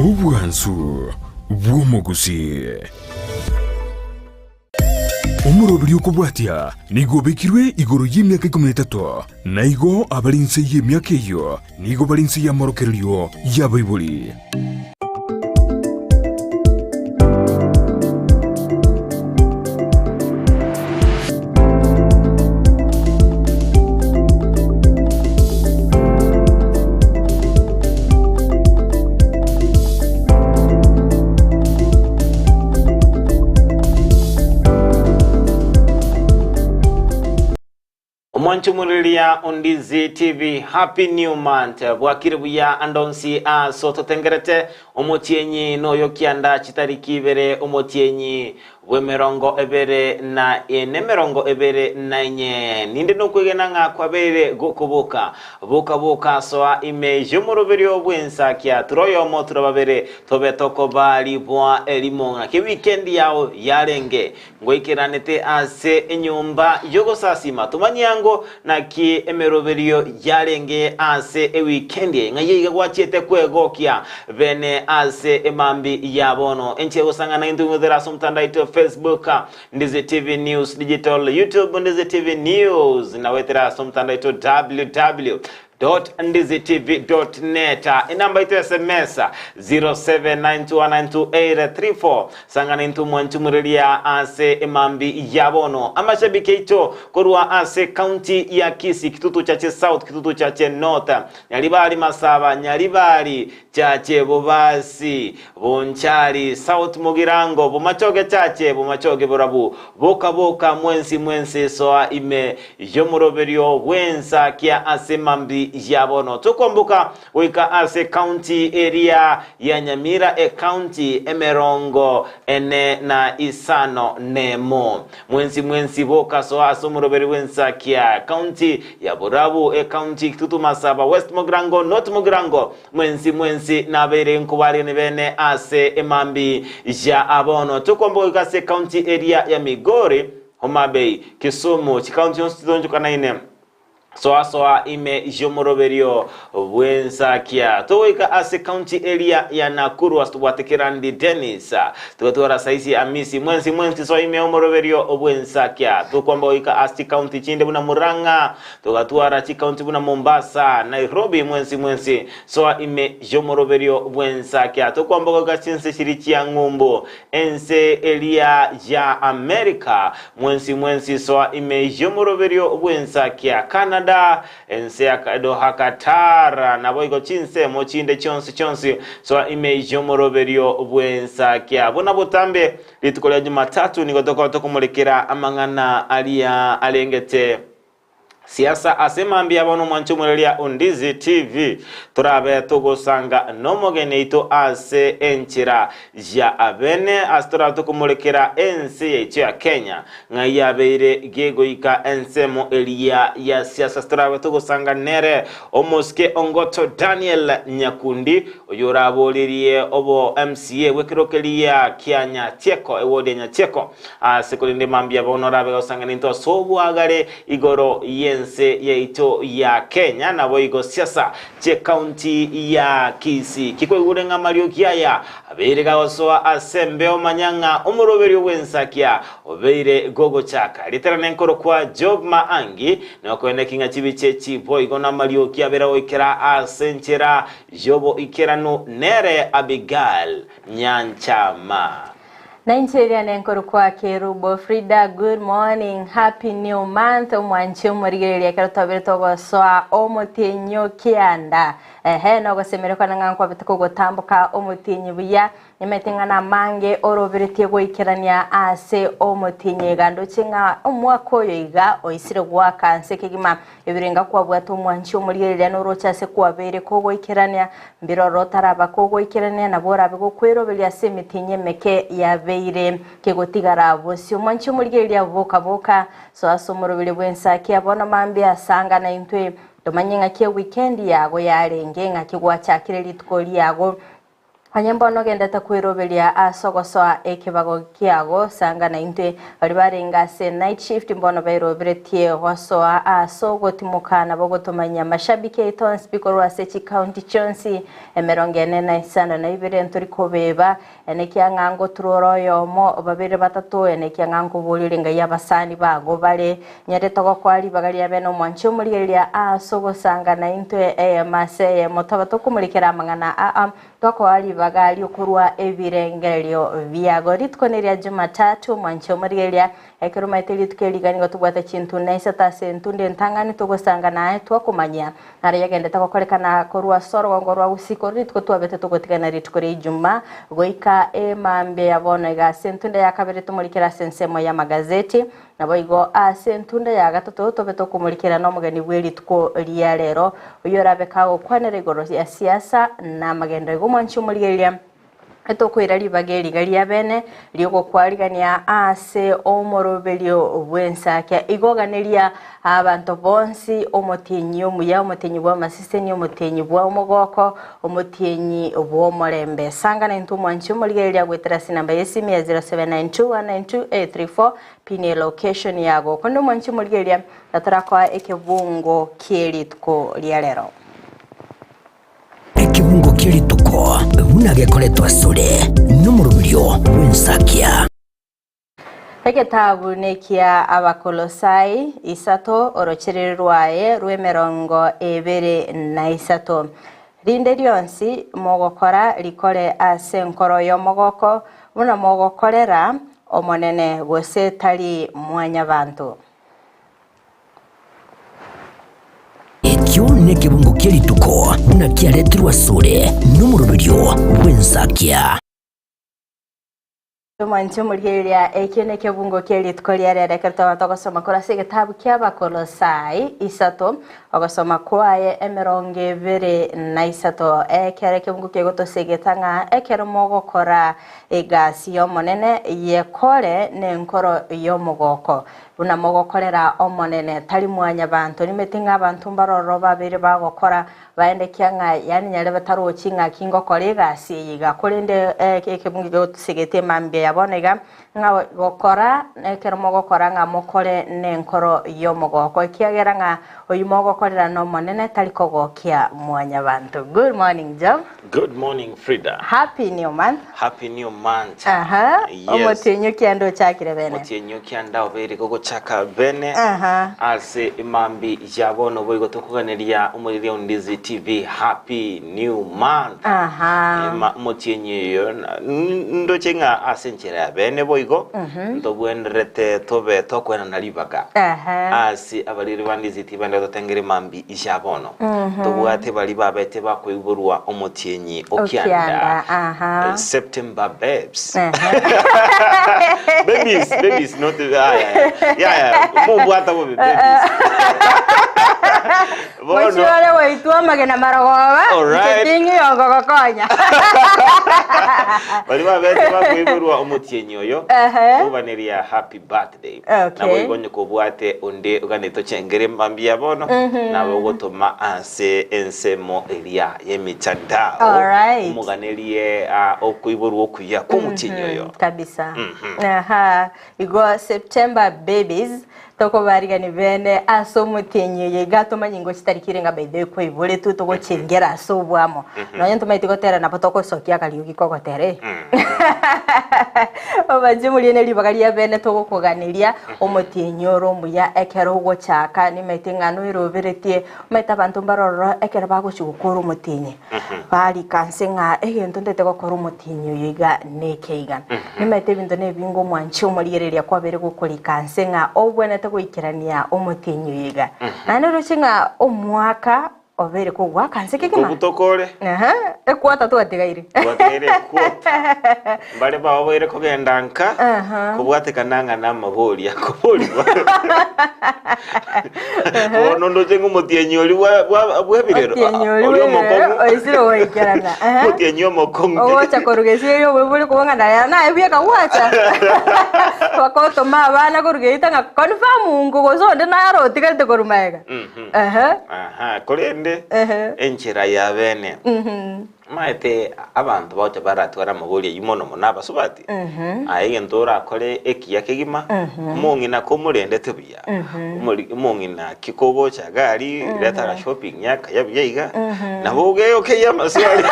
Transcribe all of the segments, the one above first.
Ubwansu bw'omugusi umurobiri ukubwatia nigo bekirwe igoro y'imyaka 13 naigo abalinse y'imyaka iyo nigo balinse ya morokerio ya Bible. Mwanchumulilia Undizi TV, Happy New Month. Bwakiribuya andonsi soto tengerete omotienyi no yokianda chitariki bere omotienyi wemerongo ebere na enemerongo ebere na nye ninde no kwegena nga kwabere gokubuka buka soa image muroberio bwensa kya troyo motro babere tobetoko bali bwa elimonga ke weekend yao yarenge ngoikiranete ase enyumba yogo sasima tumanyango na ki emeroberio yarenge ase e weekend ngayiga gwachete kwegokia bene ase emambi yabono enche gusangana indumudera somtanda ito Facebook, Ndizi TV News Digital, YouTube Ndizi TV News, na wetera somtanda ito www.ndizitv.net. Inamba ito SMS 0792928834. Sangana intu mwanchumulilia ase emambi yabono amashabike ito korua ase county ya Kisii, kitutu chache South, kitutu chache North, Nyalibali Masaba, Nyalibali chache Bobasi, Bonchari, South Mugirango, Bumachoge chache, Bumachoge Borabu, Boka mwensi soa ime yomuroberio wensa kia ase mambi yabono. Tukumbuka wika ase county area ya Nyamira county emerongo ene na isano nemo. Mwensi boka soa asumuroberi wensa kia county ya Borabu county kitutu Masaba, West Mugirango, North Mugirango. Mwensi na bere nkubari nibene ase emambi ya abono. Tukumbuka wika ase county area ya Migori, Homa Bay, Kisumu, County Hospital Kanaine. Soa ime jomoroberio wensa kia toweka ase county area ya Nakuru astubatekirandi Dennis tukatora saisi amisi mwensi soa ime jomoroberio wensa kia tukwamba wika ase county chinde buna Muranga tukatuara chi county buna Mombasa Nairobi mwensi soa ime jomoroberio wensa kia tukwamba wika chinse shirichi ya Ngumbo ense area ya America mwensi soa ime jomoroberio wensa kia Canada ense akado hakatara na boigo chinse mochinde chonsi so ime jomoroberio bwensa kya bona botambe litukola Jumatatu nikotoka tokumulekera amangana alia alengete siasa asema ambia bono mwanchumulilia Undizi TV turabe tugusanga nomogene ito ase enchira ya abene astora tukumulekera ense ya Kenya ngayabeire gego ika ensemo elia ya siasa turabe tugusanga nere omoske ongoto Daniel Nyakundi oyorabolirie obo MCA wekirokelia kianya tieko ewode nya tieko asekolinde mambia bono rabe gusanga ninto sobu agare igoro yense yeito ya Kenya na boigo siasa che county ya Kisii kikwe nga Mario Kiaya abere gasoa asembe omanyanga umuroberio wensakia obeire gogo chaka literane nkoro kwa Job Maangi na kwene kinga chibiche boigo na Mario Kiabera oikera asenchera Jobo ikerano nere Abigail Nyanchama Nigeria nenkoro kwa Kerubo Frida, good morning, happy new month. Mwanchi umurigerelia karutabire togo soa omutinyo kianda no gosemere kwa nangwa bitako gotambuka omutinyi buya nimetingana mange oroberetie goikerania ase omutinyi gando chinga omwaka oyiga oisire gwa kanse kigima ebirenga kwa bwato mwanchi umurigerelia no rocha se kwa bere ko goikerania mbiroro taraba ko goikerania na bora bigo kwerobelia se mitinyi meke ya beire kegotigara bosi mwanchi umurigerelia boka so asomorobele bwensa kia bona mambi asanga na intwe domanyinga kia weekend yago yarenge nga kigwa chakire litkoli yago Hanyambono gendete kwiroberia asogosoa ekibago kiago sangana inte ribaringa se night shift mbono bairoberetie gosoa asogotimukana bogotomanya mashabiki eton speaker wa Sechi County Chonsi emerongene na isana na ibere ntori kobeba enekia ngango turoroyo mo babere batatu enekia ngango boliringa yabasani bago bale nyare togo kwali bagali abeno mwancho muliria asogo sangana inte mase motabato kumulikira amangana twako bagali okurwa ebirengerio biago ritkoneria Jumatatu mwancho murigeria ekiruma itelitukeli gotubwata chintu naisa tase ntunde ntangani tugosanga nae twakumanya ari yagende takokorekana korwa soro ngorwa usiko ritko twabete tugotigana ritkore Juma goika emambe yabona ga sentunde yakabere tumulikira sensemo ya magazeti naboigo sentunde ya gatatu tobeto kumulikira no mugeni bweritko ria rero uyorabe kago kwanere goro ya siasa na magendo go mwancho murigeria eto kwirari bageri garia bene lioko kwarigania ase omorobelio bwensakya igoganeria abantu bonsi omotenyi omuya omotenyi bwa masiseni omotenyi bwa omogoko omotenyi bwa morembe sangana into mwancho murigeria gweterasi namba yesimi ya 0792192834 pine location yago kondo mwancho murigeria atarakwa ekebungo kieritko lialero ekibungo kirituko munage koletwa sure numurubyo winsakia eketabu nekia abakolosai isato orochererwae rwemerongo ebere na isato rinde ryonsi mogokora likore ase nkoro yo mogoko muna mogokorera omonene gose tali mwanya bantu ekyo nekibungo kirituko munakiaretirwa sure numurubyo winsakia mwancho murigeria ekene kebungo keritko liarere kertawa togosoma kora se gitabu ky'abakolosai isato ogosoma kwaye emeronge bere na isato ekere kebungo kegotosegetanga ekero mogokora egasi yo monene yekore nenkoro yo mogoko buna mogokorera omonene tali mwanya bantu nimetinga abantu mbaroro babiri bagokora baende kyanga yani nyale bataro chinga kingo kolega siyiga kolende kebungo kegotosigete mambe yabonega nga gokora ekero mogokora nga mokore nenkoro yo mogoko kiagera nga oyu mogokorera no monene tali kogokia mwanya bantu. Good morning Job. Good morning Frida. Happy new month. Happy new month. Yes. Omotenyo kiando chakire bene. Omotenyo kianda obere gogo chaka bene. Ase imambi jabono boigo tokuganeria umuriria Undizi TV. Happy new month. Omotenyo yo ndo chenga asenchera bene boigo. Ndobwenrete tobe tokwena nalibaga. Ase abaliri Undizi TV ndo tengere mambi jabono. Tobwate bali babete bakoigurwa omotenyi okianda. September babes. Babies not yeah. Mubwata bo babies. Mochole waitwa magena marogoba. Tingi ongogokonya. Bali babete bakoigurwa omotenyi oyo. Ubaneria happy birthday. Na boigonye kobwate onde uganeto chengere mambi yabono. Na bogotoma anse ensemo elia yemitandao. Umuganerie okuiburwa okuya kumutinyo yo kabisa. Igo September babies toko barigani bene aso mutinyo ye gato manyingo chitarikirenga baide ko ibole tu toko chengera aso bwamo no yento maitiko tera na potoko sokia kaliuki koko tere obaje mulene libagalia bene toko koganiria omutinyo romuya ekero go chaka ni maitingano iroberetie maita bantu baroro ekero bagushukuru mutinyi bali kansenga egento ndete gukora umutinyo yiga nekeiga ni maite bintu nebingo mwancho murigereria kwabere gukuri kansenga obwene goikirania omutinyo yiga nane ruchinga omwaka obere kugwa kanseke kima kubutokore ekwata twatigaire kwata bale babo ire kogenda nka kubwate kananga na maboli akoboli ono ndo jengo mutinyo oli bwebirero oli omokongo oisiro oikerana mutinyo mokongo ocha korugesio webule kubanga na ebye kagwacha wakoto mabana korugeita nga confirm ngo gozonde na ro tigalte korumaega kolende kiende enchera ya bene maete abantu bacha baratwara maburi yimono monaba subati aye ntora kole ekiya kigima mungina komurende tubiya mungina kikobo cha gari leta shopping yaka yabiyiga nabuge okay yamaswali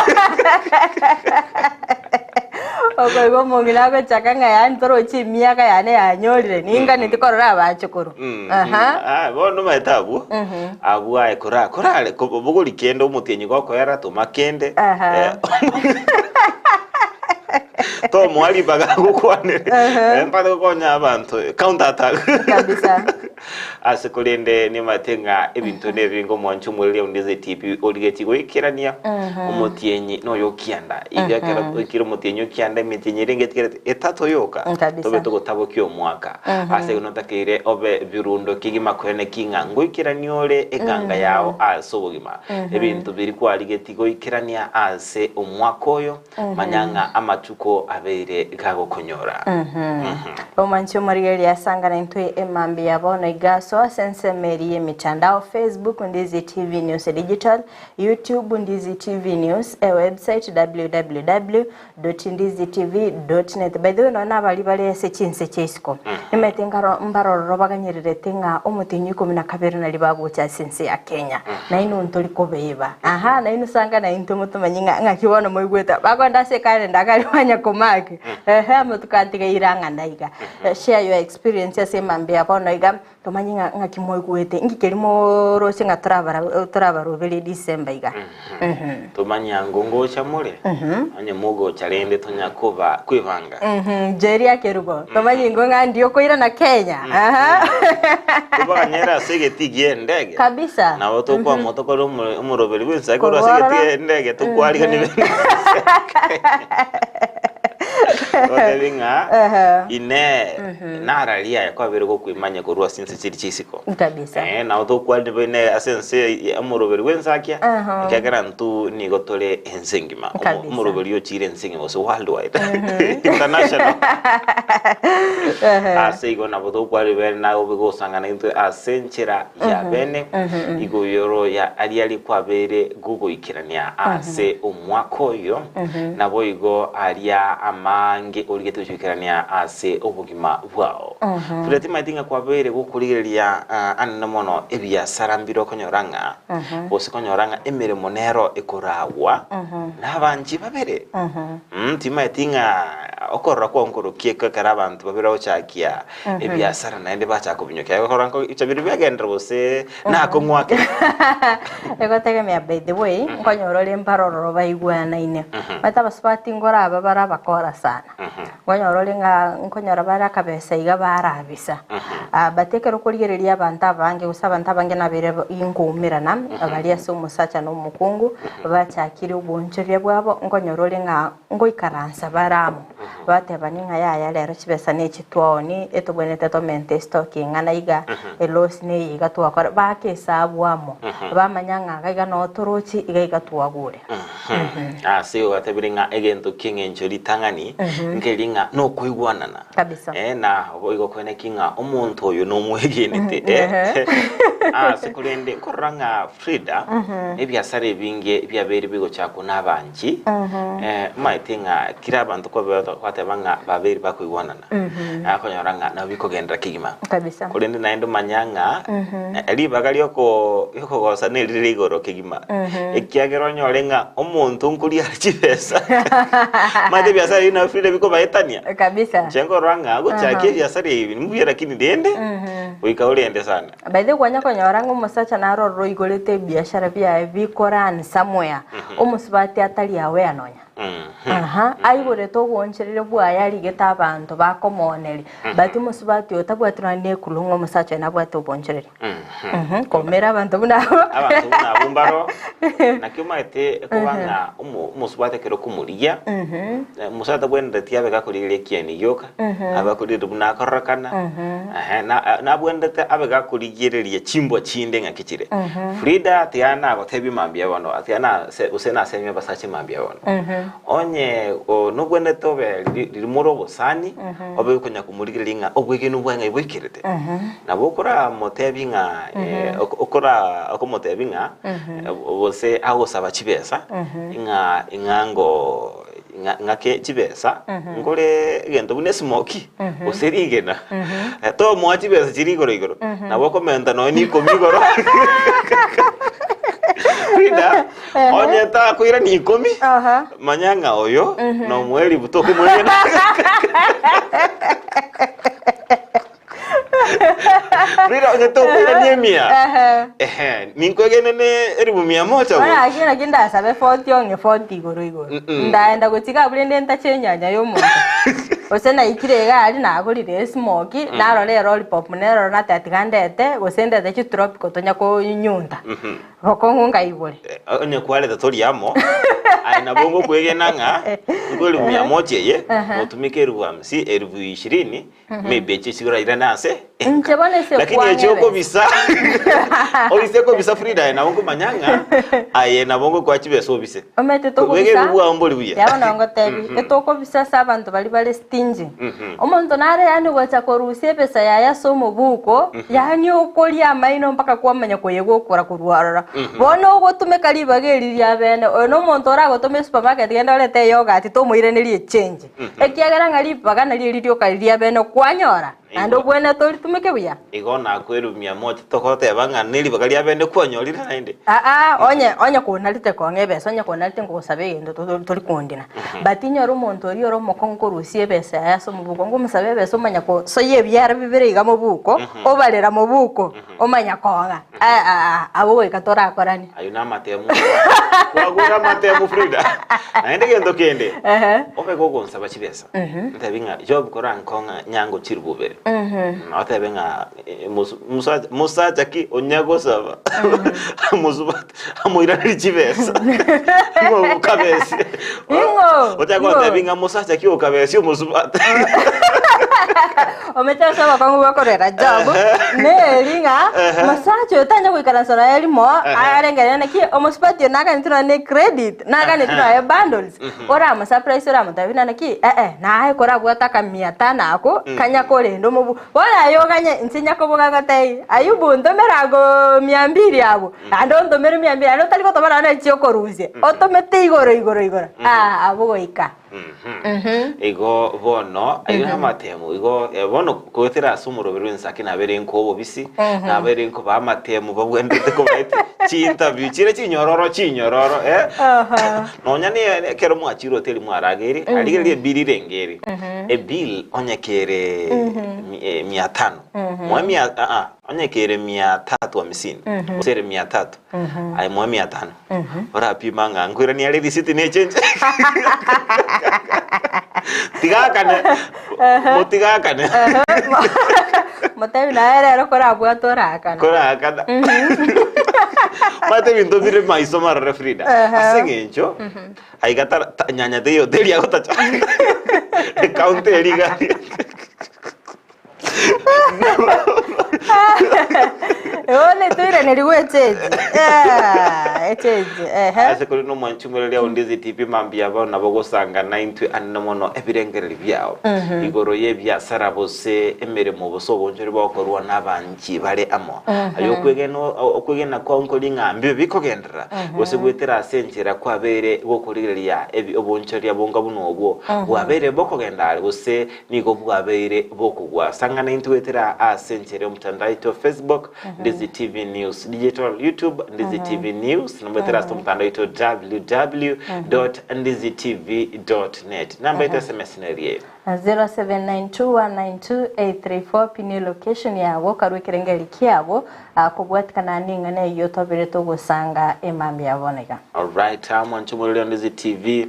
Ogo mungina ko chakanga yani toro chimia ka yani anyorire ninga nitikorora abachukuru bono metabu abu ay korale ko buguri kende umutenyi goko yara tumakende to mwali baga gukwane empade konya abantu counter attack kabisa asikulende ni matenga ebintu nebingo mwanchu mwele undize tipi oligeti goikirania umutenyi no yokianda igakera kiro umutenyi yokianda mitenyi rengetikere etato yoka tobe tugotabo kyo mwaka ase unotakire obe birundo kigima kwene kinga ngoikiraniole ekanga yao asobugima ebintu biri kwaligeti goikirania ase omwaka oyo manyanga amachuko abeire gagokonyora Omanchu Marigeli asanga na intwe emambi yabona igaso sensemeri mitandao Facebook Ndizi TV News Digital, YouTube Ndizi TV News, website www.ndizitv.net. By the way nona bali sechinse chesko nimetenga mbaroro baganyerere tenga omutinyi 12 na libago cha sense ya Kenya na ino ntoli kobeba na ino sanga na into mutumanyinga ngakibona moigweta bagonda se kale ndakali wanya komake mutukantiga iranga ndaiga share your experience ase mambe abono iga tomanyinga ngakimoigwete ngikerimo rose ngatrabara robele December iga tomanya ngongo cha mure anye mugo charende tonyakoba kwivanga jeria kerubo tomanyingo ngandio koira na Kenya kubanyera segeti gendege kabisa na woto kwa motoko umurobeli winsa ko segeti ndege tukwali kanibene Otelinga ine naralia yakwa bero kwimanya ko ruwa sinse chiri chisiko kabisa na oto kwali bene asense amurobeli wensakia kagara ntu ni gotole ensengima umurobeli yo chire ensengima so worldwide international ase go na boto kwali bene na obigo sangana into asenchera ya bene igo yoro ya aliali kwa bere gugo ikirania ase omwakoyo na boigo alia mange oligeto chikirania ase obugima bwao tuleti matinga kwa bere gukurigeria anna mono ebya sarambiro konyoranga bose konyoranga emere monero ekoragwa nabanji babere timatinga okorra kwa nkoro kieka karabantu babera ochakia ebya sara naende bacha kubinyoka okoranko ichabiri byagenda bose nako mwake egotegemea by the way nkonyorore mbaroro baigwana ine mataba spati ngora ababara bakora sana nkonyorore nkonyora bara kabesa iga barabisa batekero kurigereria abantu abange usaba ntabange nabere ingumirana abali aso musacha no mukungu bachakire ubunchirye bwabo nkonyorore ngoikaransa baramo batebani nka yaya lero kibesa n'ekitwoni etubonete tomente stocking anaiga elosi ne yiga twakora bakesabwamo bamanyanga kaiga no torochi igaiga twagure sio atebiringa egento kingencho litangani ngelinga no kuigwanana kabisa na boigo kwene kinga omuntu oyo no muhegenete sekulende koranga Frida ebyasare binge byabere bigo chako nabanji maitinga kira abantu ko kwatebanga babiri bakuigwanana akonyoranga na biko gendra kigima kabisa kulende naendo manyanga ali bagali yoko gosa ne rigoro kigima ekiagero nyorenga omuntu nkuri archipesa made byasare ina Frida biko baetania kabisa chengo ranga guchake byasare ibi mbuyera kini dende uikaulende sana by the way nyakonyoranga umusacha naroro igolete biashara bya bikorani somewhere umusubati atali awe anonya aibore to woncherere bwaya ligeta abantu bakomoneri bati musubati otabwatira ne kulungo musacha nabwato boncherere komera abantu bumbaro nakimaite ekobanga umusubati kero kumuliya musata bwenda tiabe gakulire kieni yoka abakulire buna korakana na bwenda te abe gakuligererie chimbo chinde ngakicire Frida tiana gotebi mambia wano atiana usena semya basachi mambia wano onye nogwende tobe rimuro bosani obe kunya kumurigiringa obwege nubwenga ibwikirete nabo okora motebinga okora okomotebinga bose agosaba chibesa ingango ngake chibesa ngore gento bune smoki oserigena to mo chibesa chirigoro nabo komenta no ni komigoro Frida onye ta kuira ni komi manyanga oyo no mweli butoko mweli Frida onye to kuira ni mia ninkwegene ne eribu 100 Ana akina kinda sabe 40 onge 40 igoro ndaenda gutika bulende ntachenya yo muntu osena ikirega ari nagurire smoki narore lollipop nero natatikandete gusendete chitropico tonya ko nyunda gokongunga ibore onye kwale tatori amo aina bongo kwegenanga ngoli 100 ye mutumike erubu 50 erubu 20 maybe chisigura ira nase nchebone se lakini echoko bisa oise ko bisa Frida na bongo manyanga aye na bongo kwa chibeso obise omete to kubisa kwege rubu amboli buya yabona ngo tebi etoko bisa sabantu bali stingy omuntu nare yani gocha korusie pesa yaya somo buko yani okoli amaino mpaka kwamanya koyego kora kurwarara bono ogotumeka libageriria bene ono muntu oragotume supermarket genda olete yogurt to muirenerie change ekiagera ngali bagana lirio kaliria bene kwanyora ando bwene tumeke buya igona kweru 100 tokote banga nili bagalia bende kwonyorira nainde onye kunalite kongebe sonye kunalite ngosabe gendo toli kundina batinyo ro muntu ori oro mokonko rusie besa yaso mubuko ngomusabe besa manya ko soye byara bibere igamo buko obalera mu buko omanya konga abo wekatora akorani ayuna matemu kwagura matemu Frida nainde gendo kende obe gogonsa chibesa ntabinga job koran konga nyango chirububere atabenga musacha ki onyago saba muzubat amoira chibesa ngo kabesi otago atabenga musacha ki okabesi muzubat ometa saba kwangu bakorera job nelinga masacho tanya kuikaransa elimo arengerene ki omuspatio naga ntuna ne credit naga ntuna ya bundles ora ma surprise ora mutavina naki na ai kora gwataka 500 ako kanya kore ndo mubu ora yo kanya nsinya ko boga tai ayubu ndo merago 200 abo ando ndo mere 200 ando taliko to bana chio koruzie otomete igoro abo goika ego bono ayuna matemu ego bono kwetera sumuro birwensa kina bere nkobo bisi na bere nko ba matemu babwendete ko bete chi interview chire chinyororo nonya ne kero mu achiro teli mu arageri aligeri bilire ngeri bill onyekere 500 mwami onyekere 350 osere 300 ai mwami 500 ora pimanga ngwira ni ale receipt ne change tigakane motigakane motebi na era kora bwatora kana mate bintu bire maiso mara Frida asengencho aigata nyanya de yodeli agotacha account eliga ole tuire nerigwecheje ase kuri no mwanchumurere ondizi tipi mambia ba nabo gosanga 90 anomono ebirengereri byao igoro ye bya sarabose emere mu buso bonjore bakorwa nabanki bare amo ayo kwegena kwa onkolinga mbi bikogendera bose gwetera senjera kwabere gokorigeria ebi obonchori abonga buno obwo wabere bokogendara bose nigo bwabere bokugwa sanga 90 wetera asenjere mutandao to Facebook Ndizi TV News digital YouTube Ndizi TV News nambetera mutandao to www.ndizitv.net namba ita SMS neriye 0792192834 pini location yabo karwekerengeri kyabo kugwatikana ninga ne yotobere to gusanga emambi yaboneka. All right, amwanchumurire Ndizi TV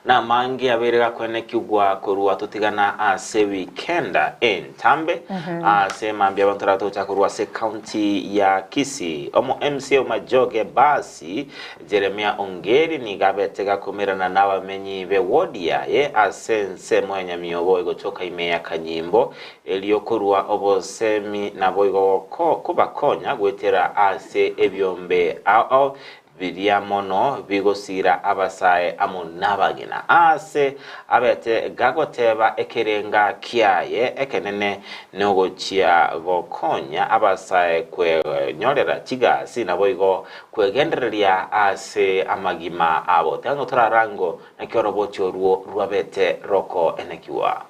na mangi aberega kwene kugwa korwa tutigana ase weekenda entambe ase mambia bantarato chakorwa se county ya Kisii omo MC Majoge basi Jeremia Ongeri ni gabetega kumerana n'abamenyi be wodia ye asense mwanya miyobo egochoka imeya kanyimbo eliyokorwa obosemi nabo igo kubakonya gwetera ase ebyombe biria mono bigosira abasae amo nabagina ase abete gagoteba ekerenga kiaye ekenene nogochia gokonya abasae kwe nyorera chigasi naboigo kwegendereria ase amagima abo tango turarango nakiorobocho ruo rwabete roko enekiwa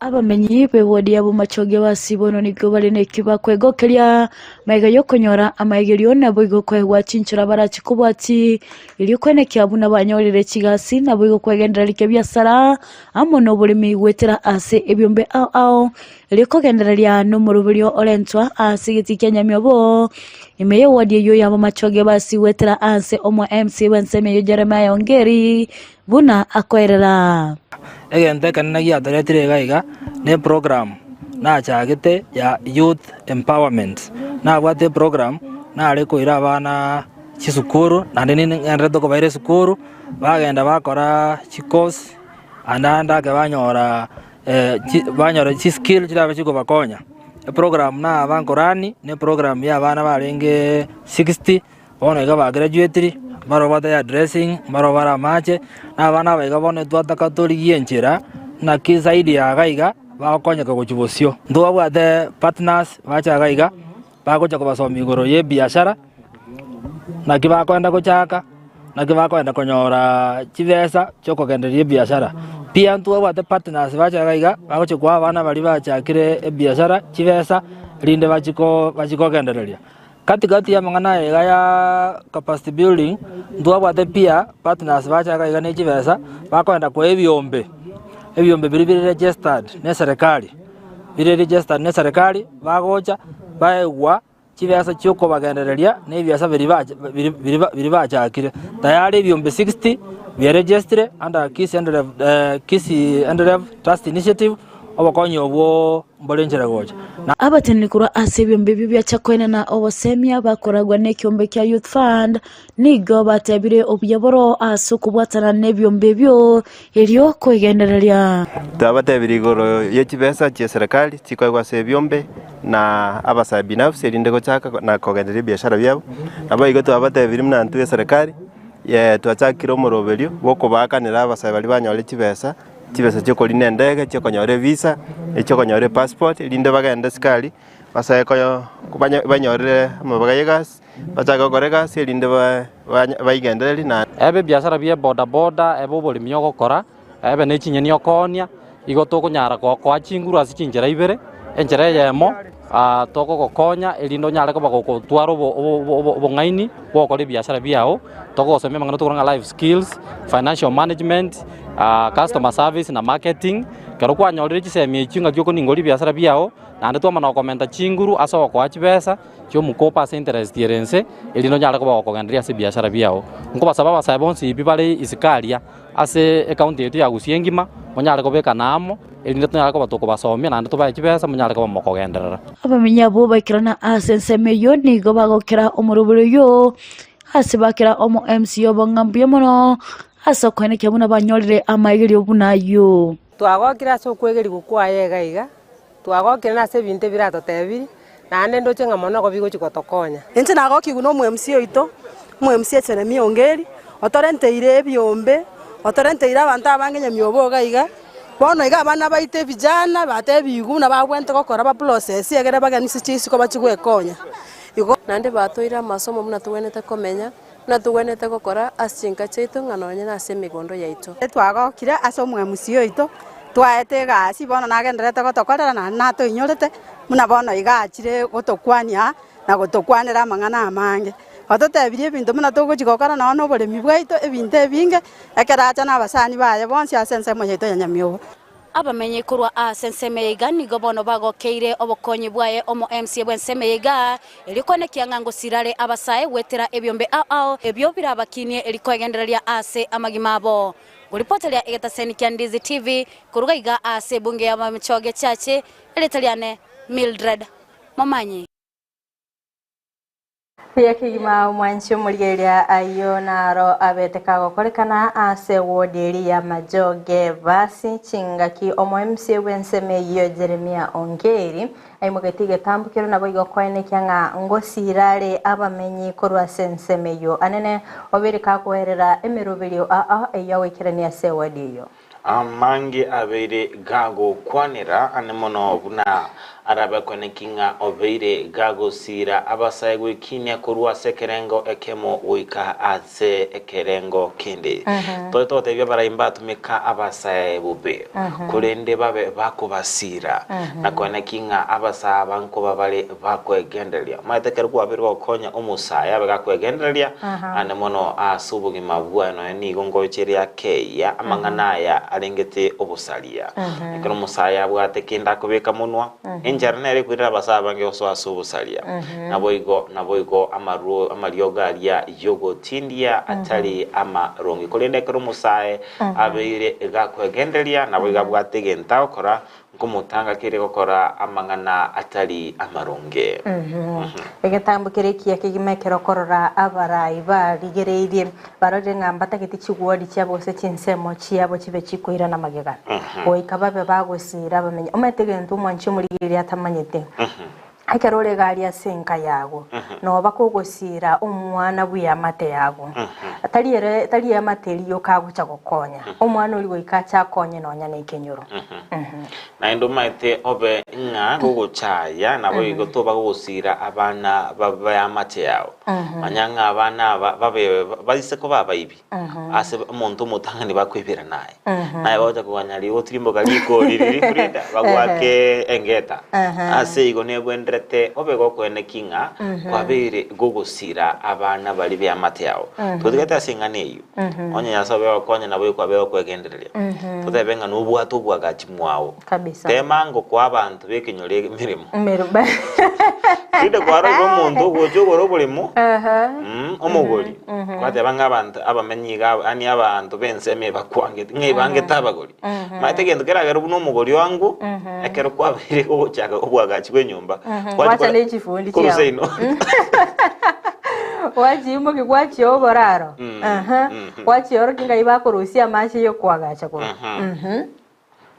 abamenyi bewodi abo machoge basibono nibwo bari nekiba kwegokeria maiga yo kunyora amaigerio nabo igokwegwa chinchura barachikubwati ili kwenekia buna banyorere chigasi nabo igokwegendera like biasara amono bulimi gwetera ase ebyombe ao ili kogendereria no murubirio orentwa ase giti Kenya myobo imeyo wodi yo yabo machoge basi wetera ase omo MC Benseme yo Jeremiah Ongeri buna akoerera egente kanna ya daretire gaiga ne program na chagite ya youth empowerment na bwate program na ari koira abana chisukuru na ndini ngendete ko baire sukuru bagenda bakora chikos andanda ke banyora chi skill chirabe chiko bakonya program na abankorani ne program ya abana barenge 60 bono ga ba graduate marobata ya dressing marobara mache na bana baiga bone twata katoli yenchera na kizaidi ya gaiga bakonya ko chibosio ndo bwate partners bacha gaiga bakocha ko basomi goro ye biashara na kibakwenda kuchaka na kibakwenda konyora chivesa choko genderie biashara pia ndo bwate partners bacha gaiga bakocha kwa bana bali bachakire biashara chivesa linde bachiko gendereria katikati ya mangana ya capacity building ndo bwate pia partners bacha gaiga ne chivesa bakwenda kwa ebyombe biri registered ne serikali biri registered ne serikali bagocha baegwa chivesa cyoko bagendereria ne byasa biri bachakire tayari ebyombe 60 bya registered under Kisi and Trust Initiative obakonyo obwo mbolenjera gocha abatenikura asebyo mbibi bya chakwena na obosemia bakoragwa nekyombe kya Youth Fund nigo batebire obyaboro asukubwatana nebyo mbebyo elyo kwegendereria tabatebire igoro yechibesa che serikali chikwegwa sebyombe na abasa binafsi elinde gochaka na kogenderia biashara byabo abo igo tabatebire mnantu ya serikali ye twachakira omoroberio bokobakanira abasa bali banyole chibesa choko linendege choko nyore visa choko nyore passport linde bagenda skali basaye koyo banyore mabaga gas bachaga korega linde baigendeli na ebe biashara bie boda ebo boli myogo kora ebe ne chinyeni okonia igotoko nyara kwa chinguru asichinjera ibere enjera yemo toko gokonya elindo nyara ko bagoko twaro bongaini bokore biashara biao toko gosomia mangano tukuranga life skills financial management customer service na marketing kero kwa nyorire chisemie chinga kyoko ningoli biashara biao nande twa mana komenta chinguru aso kwa chibesa cyo mukopa interest yerense elindo nyara ko bagokogenderia se biashara biao nkoba sababa sabonsi bibale isikalia ase account yetu ya gusiengima monyara ko beka namo elinde tonyara ko batoko basomia nande tubaye chibesa monyara ko bamokogenderera abamenya bo bakirana asenseme yo nigo bagokera omuruburo yo hasibakira omo MC yo bangambuye mono asa kwene kyabuna banyorire amayiri obunayo twagokira so kwegeri gukwaye gaiga twagokira na se binte birato tebiri nande ndo chenga mono ko bigo chikotokonya ente nagoki guno mu MC oito mu MC Jeremiah Ongeri otorenteire ebyombe otorenteire abantu abangenya myobo gaiga bono iga abana baite vijana batebigu na babwente gokora ba process egere baganisi chisi ko bachigwekonya igo nande batoira masomo muna tuwenete komenya na tuwenete gokora asinka cheito nganonya na semigondo yaito twagokira aso mu MC oito twaete gasi bono nagenderete gotokorera na toinyorete muna bono igachire gotokwania na gotokwanira mangana amange ototebirie ebinto muna togochigokora na no boremi bwaito ebinto ebinge ekeracha na abasani baye bonsi asense moyeito ya nyamiobo abamenye kurwa asensemeiga nigo bono bagokeire obokonyi bwaye omo MC Bwensemeiga elikone kiangango sirare abasaye wetera ebyombe ao ebyo birabakinie elikwegendereria ase amagimabo guripotelia egetaseni kya Ndizi TV kurugaiga ase bunge ya Mamichoge chache eletaliane Mildred Momanyi. yakigima mwanchi murigeria ayo naro abeteka gokorekana ase woderi ya Majoge basi chingaki omo MC wenseme iyo Jeremia Ongeri aimugetiga tambukiro nabo igokwene kyanga ngosirare abamenyi korwa senseme yo anene obirika kwerera emirubiri eyawekirania se wodiyo amangi abere gago kwanira anemono buna arabe konekinga obere gago sira abasayegwe kinya kurwa sekerengo ekemo wika ase ekerengo kindi toto tebya baraimba tumika abasaye bube kurende babe bako basira na konekinga abasa banko babale bako egendelia matekerwa abere bakonya umusaya bagako egendelia anemono asubugi mabwana ni gongo cheria keya amanganaya alengete obusalia ekero musaya bwate kinda kubeka munwa enjernere kwira basaba nge oso asubusalia naboigo amariogalia yogo tindia atali amarongi kolende ekero musaye abeire gakwegendelia naboiga bwate genta okora kumutanga kire gukora amangana atali amaronge egetambukire kiya kigimekero korora abarayi barigereirie barode ngambata giti kigwodi cyabo se kinsemo cyabo kibe kikuira na magega oikababe bagusira bamenye umetegento mwanchi muri iri atamanyete akarore gari asenka yago no bakogosira umwana buyamate yago atari amateriyo kaguca gokonya umwana uri wikacha konye no nyane ikenyuro na ndo maite obe nga gogochaya nabo igotoba gosira abana bayamate yawo manyanga abana babe baziseko babayibi ase umuntu mutangani bakwibira naye baje kuganyali otirimbo galiko riri kurida bagwake engeta ase igonebwendre obe gokwene kinga kwabere gogosira abana bali bya mate yawo tutigata singane iyo onye yasabe wakonya nabo kwabere kwegenderelia tutebenga nobwato bwagati mwawo kabisa temango kwa abantu bekinyole mirimo ide kwaro bomuntu gojogoro bulimo omugoli kwate banga abantu abamenyiga ani abantu benseme bakwange ngebange tabagoli mategendo keragero buno omugoli wangu ekero kwabere gochaga obwagati kwenyumba wacha nechifundi cyabo wajimo kigwachi oboraro wachi oro kinga ibakurusia machi yo kwagacha ko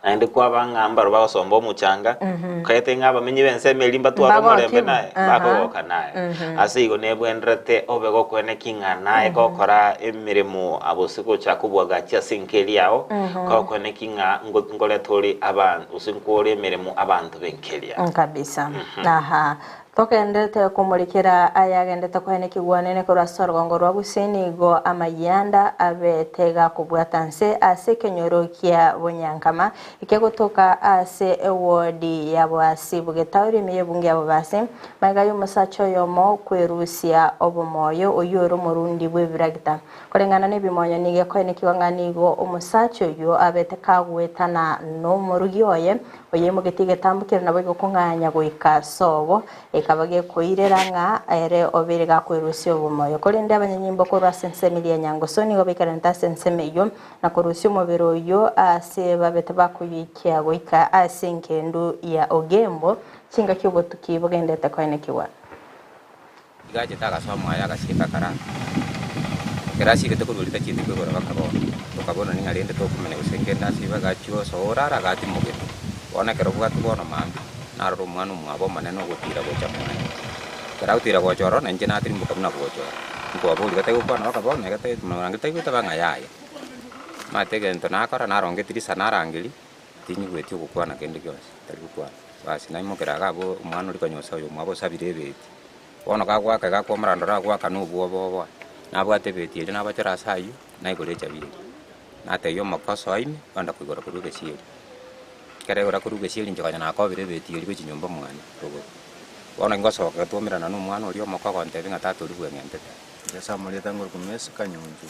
ande kwa bangamba basomba muchanga kayete ngaba menyi benseme limba twa bomorembe naye bakogoka naye asigo nebwendrete obego kwene kinga naye gokora emirimo abosiko chakubwaga kya sinkeli yao ko kwene kinga ngole tori abantu usinkore emirimo abantu benkelia kabisa aha tokendete kumulikira ayagendete kwene kigwanene ko rasorgongo rwa buseni go amayanda abetega kubwatanse ase kenyorokia bonyankama ikegotoka ase ewodi yabwasi bugetauri miyebungi yabwasi magayo musacho yomo kwerusia obumoyo oyoro murundi bwebiragita kolengana nebimonyo nige kwene kiwanganigo umusacho yo abeteka gwetana no murugyoye oyemugetige tambukira nabo gukunganya goika sobo ekabage koireranga ere obere gakwerusio bumoyo kolende abanyanyimbo ko rasensemilia nyango soni gobekarenta sensemeyo na korusio mobero yo ase babete bakuyikia goika asenkendu ya ogembo kinga kyobo tukibugendete kwene kiwa gaje taga somwa ya gasika kara kerasi gete ko dolita chindi ko gora bakabona ninga rende to kumene usengenda siba gacho sorara gati muge ona kero bwatu bona mambi naro mwana mwabo maneno gutira gocha mwana kera utira gochoro na njena atiri mbukamna gochoro ngo abo ligate ko kwana bakabona gate mwana gate ko tabanga yaya matege ento nakora naronge tiri sanarangili tinyi gwetyo gukwana kende kyose tari gukwana basi naimo kera gabo mwana uri konyosa uyo mwabo sabirebe ono kagwa kagakwa mrandora kwa kanubu obo nabwate beti ere nabachara sayu naikolecha biri nateyo makoso aime banda kwigora kuruge sieri kare gora kuruge sieri njokanya nakobire beti eri kwinyumba mwana rogo ono ngosoka tuomirana no mwana ori omoko konte binga tatu ri bwengentete yasa muri tangor kumesa kanyunju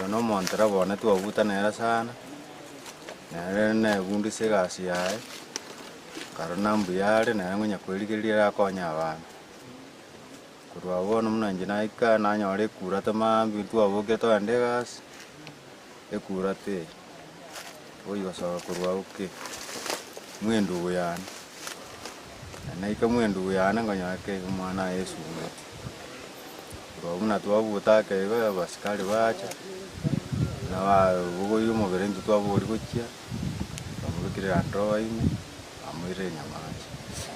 yo no montera bona tu abuta nera sana nere bundi segasi yae karona mbuyare na ngonya kweligeria konya abana kurwabona munanje naika nanyore kura tamambi tu aboge to andegas ekurate oyo so kurwabuke mwendu yana naika mwendu yana ngonya ke mwana Yesu turabona twabutaka ego abasikari bacha na ugo yumo berendu twaburi gukia bamurikira ndoa ine amwire nyamaji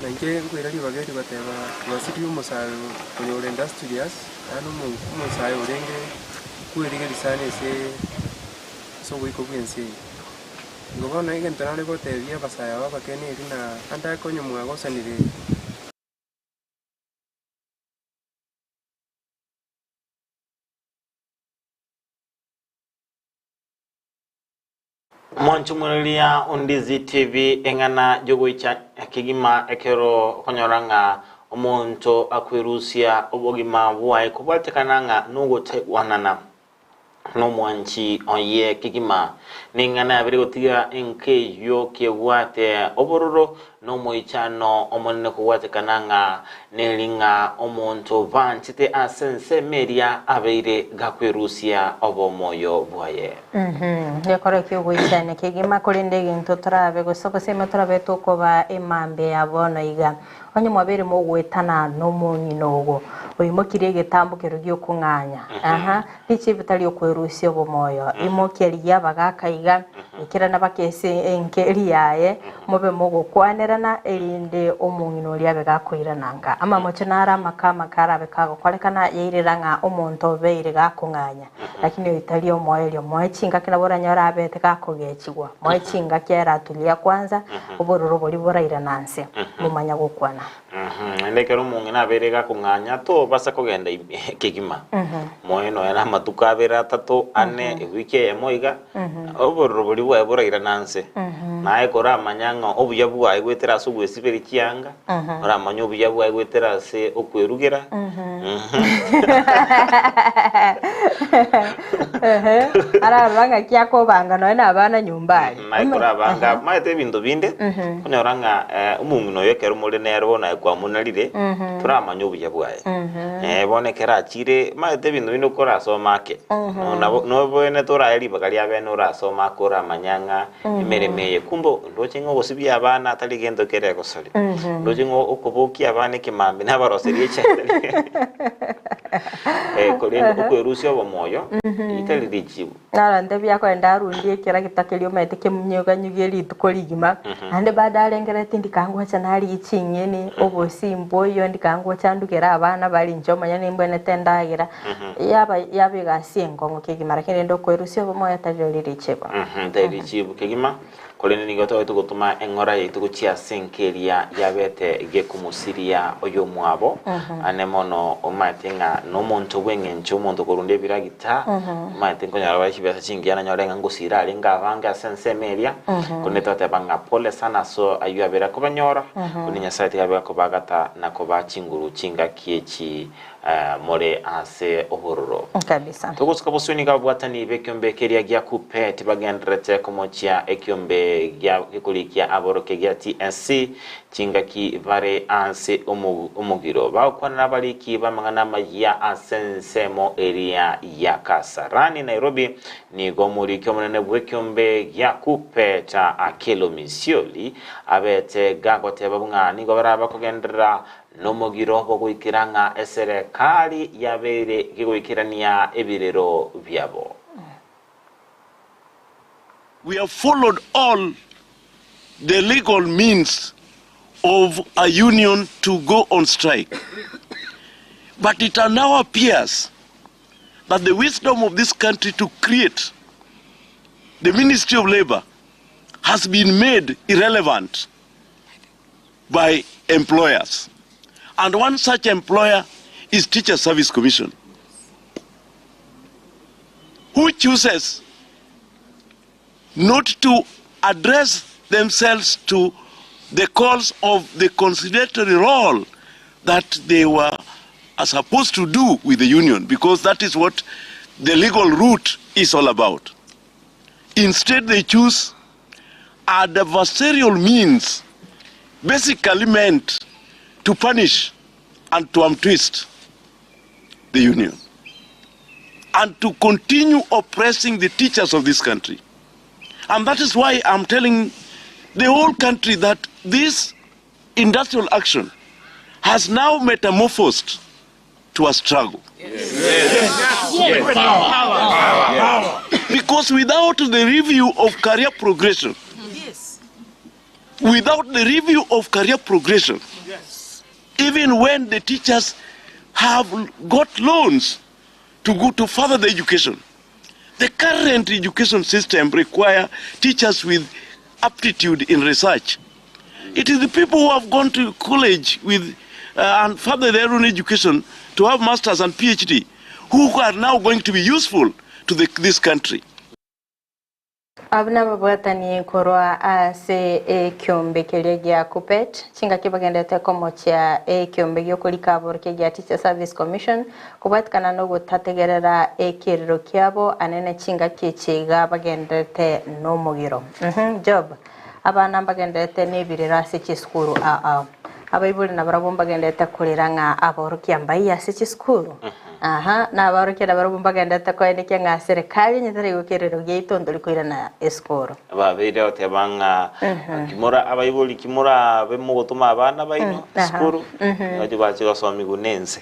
na nje ngwira libageri bateba basiri umusayo kuyore industrious ano umusayo urenge kwirige lisane se so wiko bwense ngobona igentana lego tebia basaya babakene rina anda konyo mwagosanire Mwanchumulia Undizi TV engana jogoicha kigima ekero konyoranga omonto akwirusia obogima bwae kubatekananga nugo wanana no mwanchi onye kigima ningana abiri gotiga enke yo kewate obororo no moichano omonne kuwatekananga nelinga omonto vanchite asense media abeire gakwirusia obomoyo bwaye yakora kyogoichane kigima kolindege ntotrabe gosoko sema trabe tokoba emambe abono iga onye mwabere mo gwetana no munyinogo oyimokire getambukero gyo kunganya bichi bitali okwerusia obomoyo imokeria bagakaiga ikira nabakese enkeri yaye mobe mogo kwanerana erinde omunyino lyabe gakoirananga ama mochenara makama karabe kago kolekana yiriranga omonto beire gakunganya lakini itali omoyo lyo moichinga kinabora nyora abete gakogechigwa moichinga kera tulia kwanza obororo boli boraira nanse mumanya gukwana ndekero mungina abere gakunganya to basa kogenda kigima moyo no era matuka abere atatu ane wike emoiga obororo boli bwa boraira nanse nae kora manyanga obuya bwa igwetera subwe siberi kianga ora manyo obuya bwa igwetera se okwerugera ara ranga kyako banga no ena abana nyumbani nae kora banga maete bintu binde kunyoranga umungino yekero muri nerwo na kwa munalire turamanya obuya bwae bonekera chire maete bintu bino kora somake no bone tora eri bakali abene ora soma kora manyanga imeremeye kumbo ndochingo gosibya abana atali gendo kere gosori ndochingo okuboki abane kimambe nabaroserie chetali kolendo okwerusia obomoyo itali richibu nara ndebya ko ndarundie kira kitakelio meteke munyoga nyugeri tukoligima ande badale ngere tindikangwa chanali ichinyene obosimbo yo ndikangwa chandukera abana bali njoma nyane mbone tendagira yabe gasiengo ngokigimara kendo kwerusia obomoyo tali richibu tali richibu kigima kolene nigoto etu gutuma engora yitu guchia senkeria yabete gekumusiria oyo mwabo anemono omatenga no monto wengencho monto kurunde biragita matengo nyarabashi besa chingiana nyorenga ngusira alinga vanga sense media kuneta tabanga pole sana so ayu abera kubanyora kuninya site yabe kubagata na kuba chinguru chinga kiechi more ase obororo kabisa tugusuka bosuni gabwatani bekyombe keria gya kupe tibagendrete komochia ekyombe gya kikulikia aboroke gya TNC chingaki vare ase omugiro bakwana nabaliki bamangana majia asensemo area ya Kasarani Nairobi ni gomuri kyomunene bwekyombe gya kupe ta akelo misioli abete gagote babungani go baraba kugendera nomugiro bogwikiranga eserekali yabere gigwikirania ebirero byabo. We have followed all the legal means of a union to go on strike. But it now appears that the wisdom of this country to create the Ministry of Labor has been made irrelevant by employers. And one such employer is Teacher Service Commission, who chooses not to address themselves to the calls of the conciliatory role that they were supposed to do with the union, because that is what the legal route is all about. Instead, they choose adversarial means, basically meant to punish and to untwist the union, and to continue oppressing the teachers of this country. And that is why I'm telling the whole country that this industrial action has now metamorphosed to a struggle. Because without the review of career progression, even when the teachers have got loans to go to further the education, the current education system require teachers with aptitude in research. It is the people who have gone to college with and further their own education to have masters and PhD who are now going to be useful to this country. Abna babwatani korwa ase kiombe kiria gia kupet chinga kibagendete komochia kiombe gyokulika borke gia Teacher Service Commission kubatkana no gutategerera kiriro kiabo anene chinga kichiga bagendete no mugiro job abana bagendete nebirira se chiskuru abaibuli na barabomba gendete kuliranga aborokia mbai ase chiskuru na aborokia na barabomba gendete ko endeke nga serikali nyitare gukiriro gyeitondo likwirana eskoro ababire otebanga kimura abaibuli kimura bemu gutuma abana baino skuru ngati bachi gasomi gunense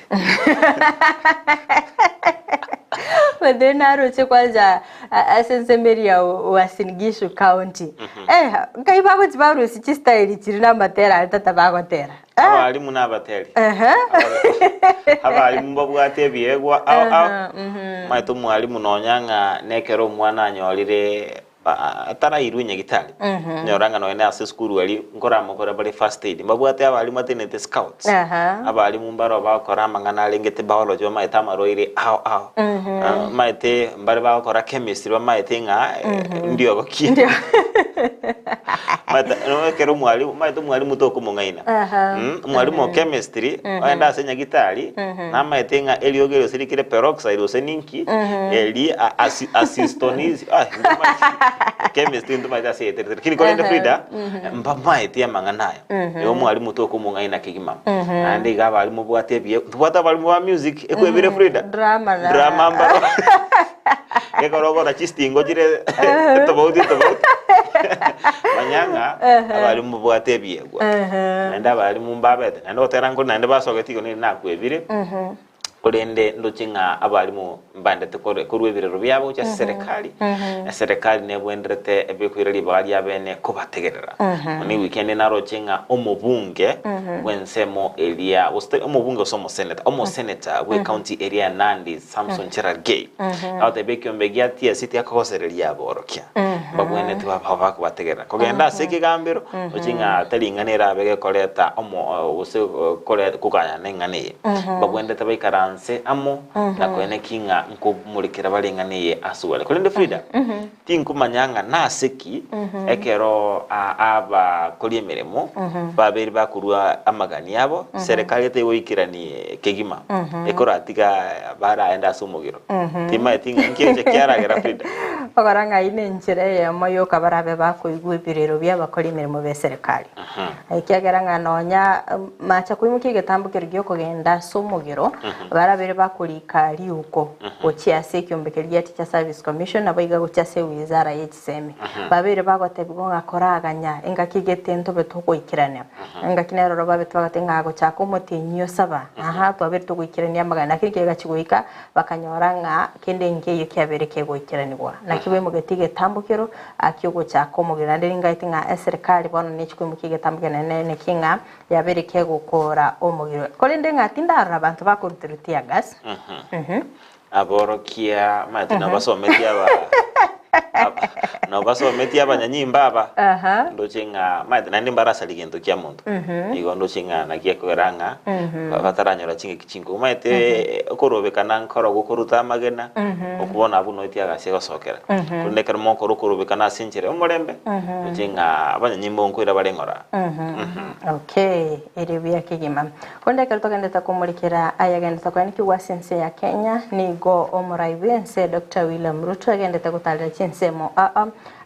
Wadena kwanza asensemeria wa Sinigishu County. Kaiba ko tibaru si style chirina matera tata bagotera. Abalimu n'abateri. Abalimu babwate byegwa maito mwalimu nonyanga nekero mwana anyorire atara irunye gitali nyoranga no ene ase skuru ali nkora mukora bali first aid mbabwate abalimu atenete scouts abalimu mbaro bakora mangana alengete biology maita maroire maite mbare bakora chemistry maite nga ndio goki maita no kero mwalimu maito mwalimu to kumungaina mwalimu chemistry aenda asenya gitali na maite nga eliogero sirikire peroxide oseninki eli assistonizi chemistry ndo maita se etere kini ko ende Frida mbama etia manganayo yo mwalimu to kumungaina kigima andi ga balimu bwate bye tubata balimu wa music ekwebire Frida drama mbaro ekorogo na chistingo jire tobauti manyanga abalimu bwate byegwa nanda balimu mbabete ndo terango nande basogeti ko ni nakwebire Kulende ndochinga abalimu mbandete kurwebirero byabo cya serikali serikali nebwenderete ebikwirali bali abene kubategerera ni weekend narochinga omubunge wensemo elia omubunge somo senator we county area Nandi Samson Cherargei ate bekyombe gyatia city akoserelia aborokia babwene tubaba kubategerera kugenda sekigambiro ochinga talinganira abege koleta kole kuganya nengane babwende tabaikara amo na kwene kinga nkumulikira balinganiye asuwale kulende Frida tinkumanyanga naseki ekero aba koliemeremo babiri bakurwa amagani yabo serikali tewoikirani kegima ekora atiga bara enda sumugiro tima tinga nkeje kyaragera Frida bagaranga ine njire ya moyo kabarabe bakuigwibiriro by'abakolimeremo be serikali ekiageranga nonya macha kuimukige tambukiro gyo kugenda sumugiro barabere bakulika liuko ochia sekiombe gya Teacher Service Commission abayiga gocha se wizara y'ekiseme babere bagotegonga koraganya engakigete ntobe tokoikirana engakinero babe twagatenga gocha komotinyo saba twabere tokoikirania magana kirike gachigoika bakanyoranga kende ngeyo kyabereke goikiranibwa nakiwe mugetige tambukiro akyogo cha komogira nderinga itinga serikali bono nichikwe mukige tambukana nene kinga yabereke gukora omugiro kolende ngatinda abantu bakurutia gas aborokia matina basometia ba no basometia banyanyimba aba ndochinga matina ndimbarasa ligendo kya muntu igo ndochinga nagiye kugeranga bataranyora chinge kichingo maite okorobekana nkoro gukuruta magena okubona abuno itia gase gosokera kundekera moko rukurubekana sinjire omurembe ndochinga abanyanyimba nkwira barengora okay eribya kigima kundekera tokendeta kumulikira ayagendeta kwaniki wa sense ya Kenya nigo omuraibense Dr. William Ruto agendeta kutalira chinsemo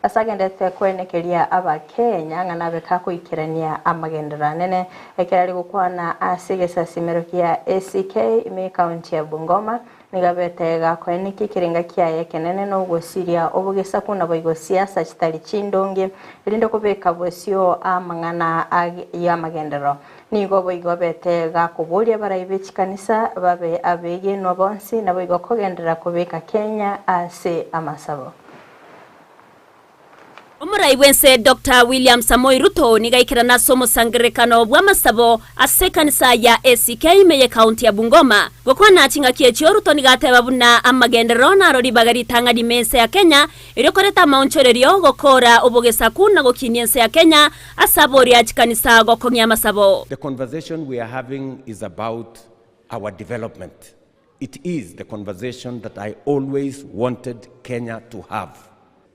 asagendete kwenekeria abakenya ng'ana beka kuikirania amagendera nene ekirari gukwana asigesa simero kia ACK ime county ya Bungoma nigabete gakweniki kiringa kiaye kenene no gosiria obugesa kuna boigo siasa chitari chindonge ilindo kubeka bosio amang'ana ya magendero nigo boigo bete gakuburia baraibichi kanisa babe abege no bonsi na boigo kogendera kubeka Kenya ase amasabo. Omurai wense Dr. William Samoei Ruto nigaikira na somo sangerekano bwa masabo ase kanisa ya ACK meye county ya Bungoma gukwana achinga kiechio Ruto nigateba buna amagendero na rori bagari tanga dimense ya Kenya irikoreta maunchorerio gokora obogesa kuna gokiniense ya Kenya asabori achikanisa gokongya masabo. The conversation we are having is about our development. It is the conversation that I always wanted Kenya to have.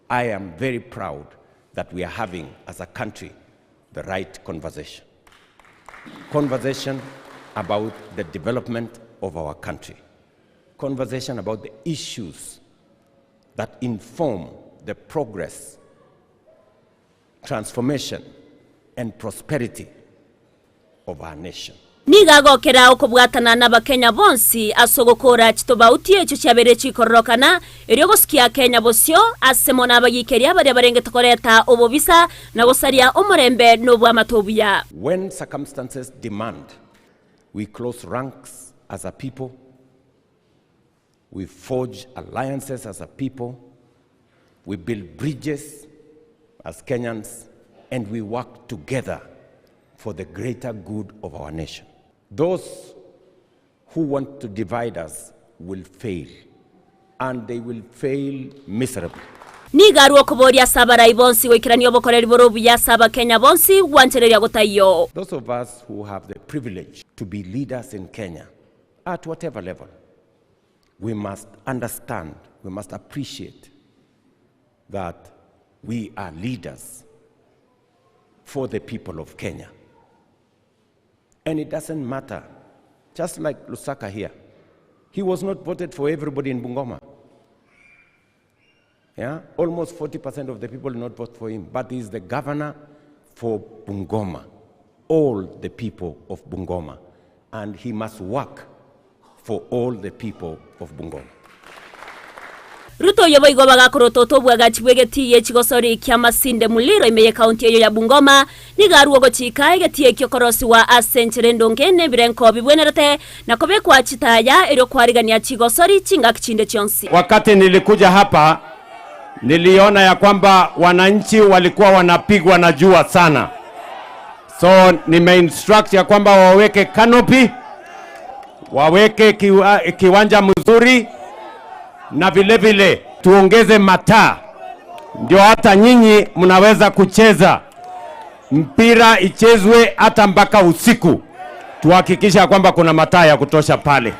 I am very proud that we are having, as a country, the right conversation. Conversation about the development of our country. Conversation about the issues that inform the progress, transformation, and prosperity of our nation. Nigagokera okubwatana n'abakenya bonsi asogokora kitobauti echo cyabere chikorokana eriogosikia Kenya bosyo asemona abagikeria bare barenge tokoreta obobisa na gosaria omorembe n'obwa matobuya. When circumstances demand, we close ranks as a people, we forge alliances as a people, we build bridges as Kenyans, and we work together for the greater good of our nation. Those who want to divide us will fail, and they will fail miserably. Nigaru okuboria sabara ibonsi wikirani obokoreri borobu ya saba Kenya bonsi wanchereria gotayo. Those of us who have the privilege to be leaders in Kenya, at whatever level, we must understand, we must appreciate that we are leaders for the people of Kenya. And it doesn't matter, just like Lusaka here, he was not voted for everybody in Bungoma. Yeah? Almost 40% of the people did not vote for him, but he is the governor for Bungoma, all the people of Bungoma, and he must work for all the people of Bungoma. Ruto yoboigo bagakorototo bwagachibwegeti yechigosori kyamasinde muliro imeye county eyo ya Bungoma nigaruo gochika egeti kyokorosi wa asenchere ndongene birenko bibwenerete nakobe kwa chitaya ero kwarigania chigosori chinga kichinde chonsi. Wakati nilikuja hapa niliona ya kwamba wananchi walikuwa wanapigwa na jua sana, so nimeinstruct ya kwamba waweke canopy, waweke kiwanja mzuri, na vile vile tuongeze mataa, ndio hata nyinyi mnaweza kucheza mpira, ichezwe hata mpaka usiku. Tuhakikisha kwamba kuna mataa ya kutosha pale.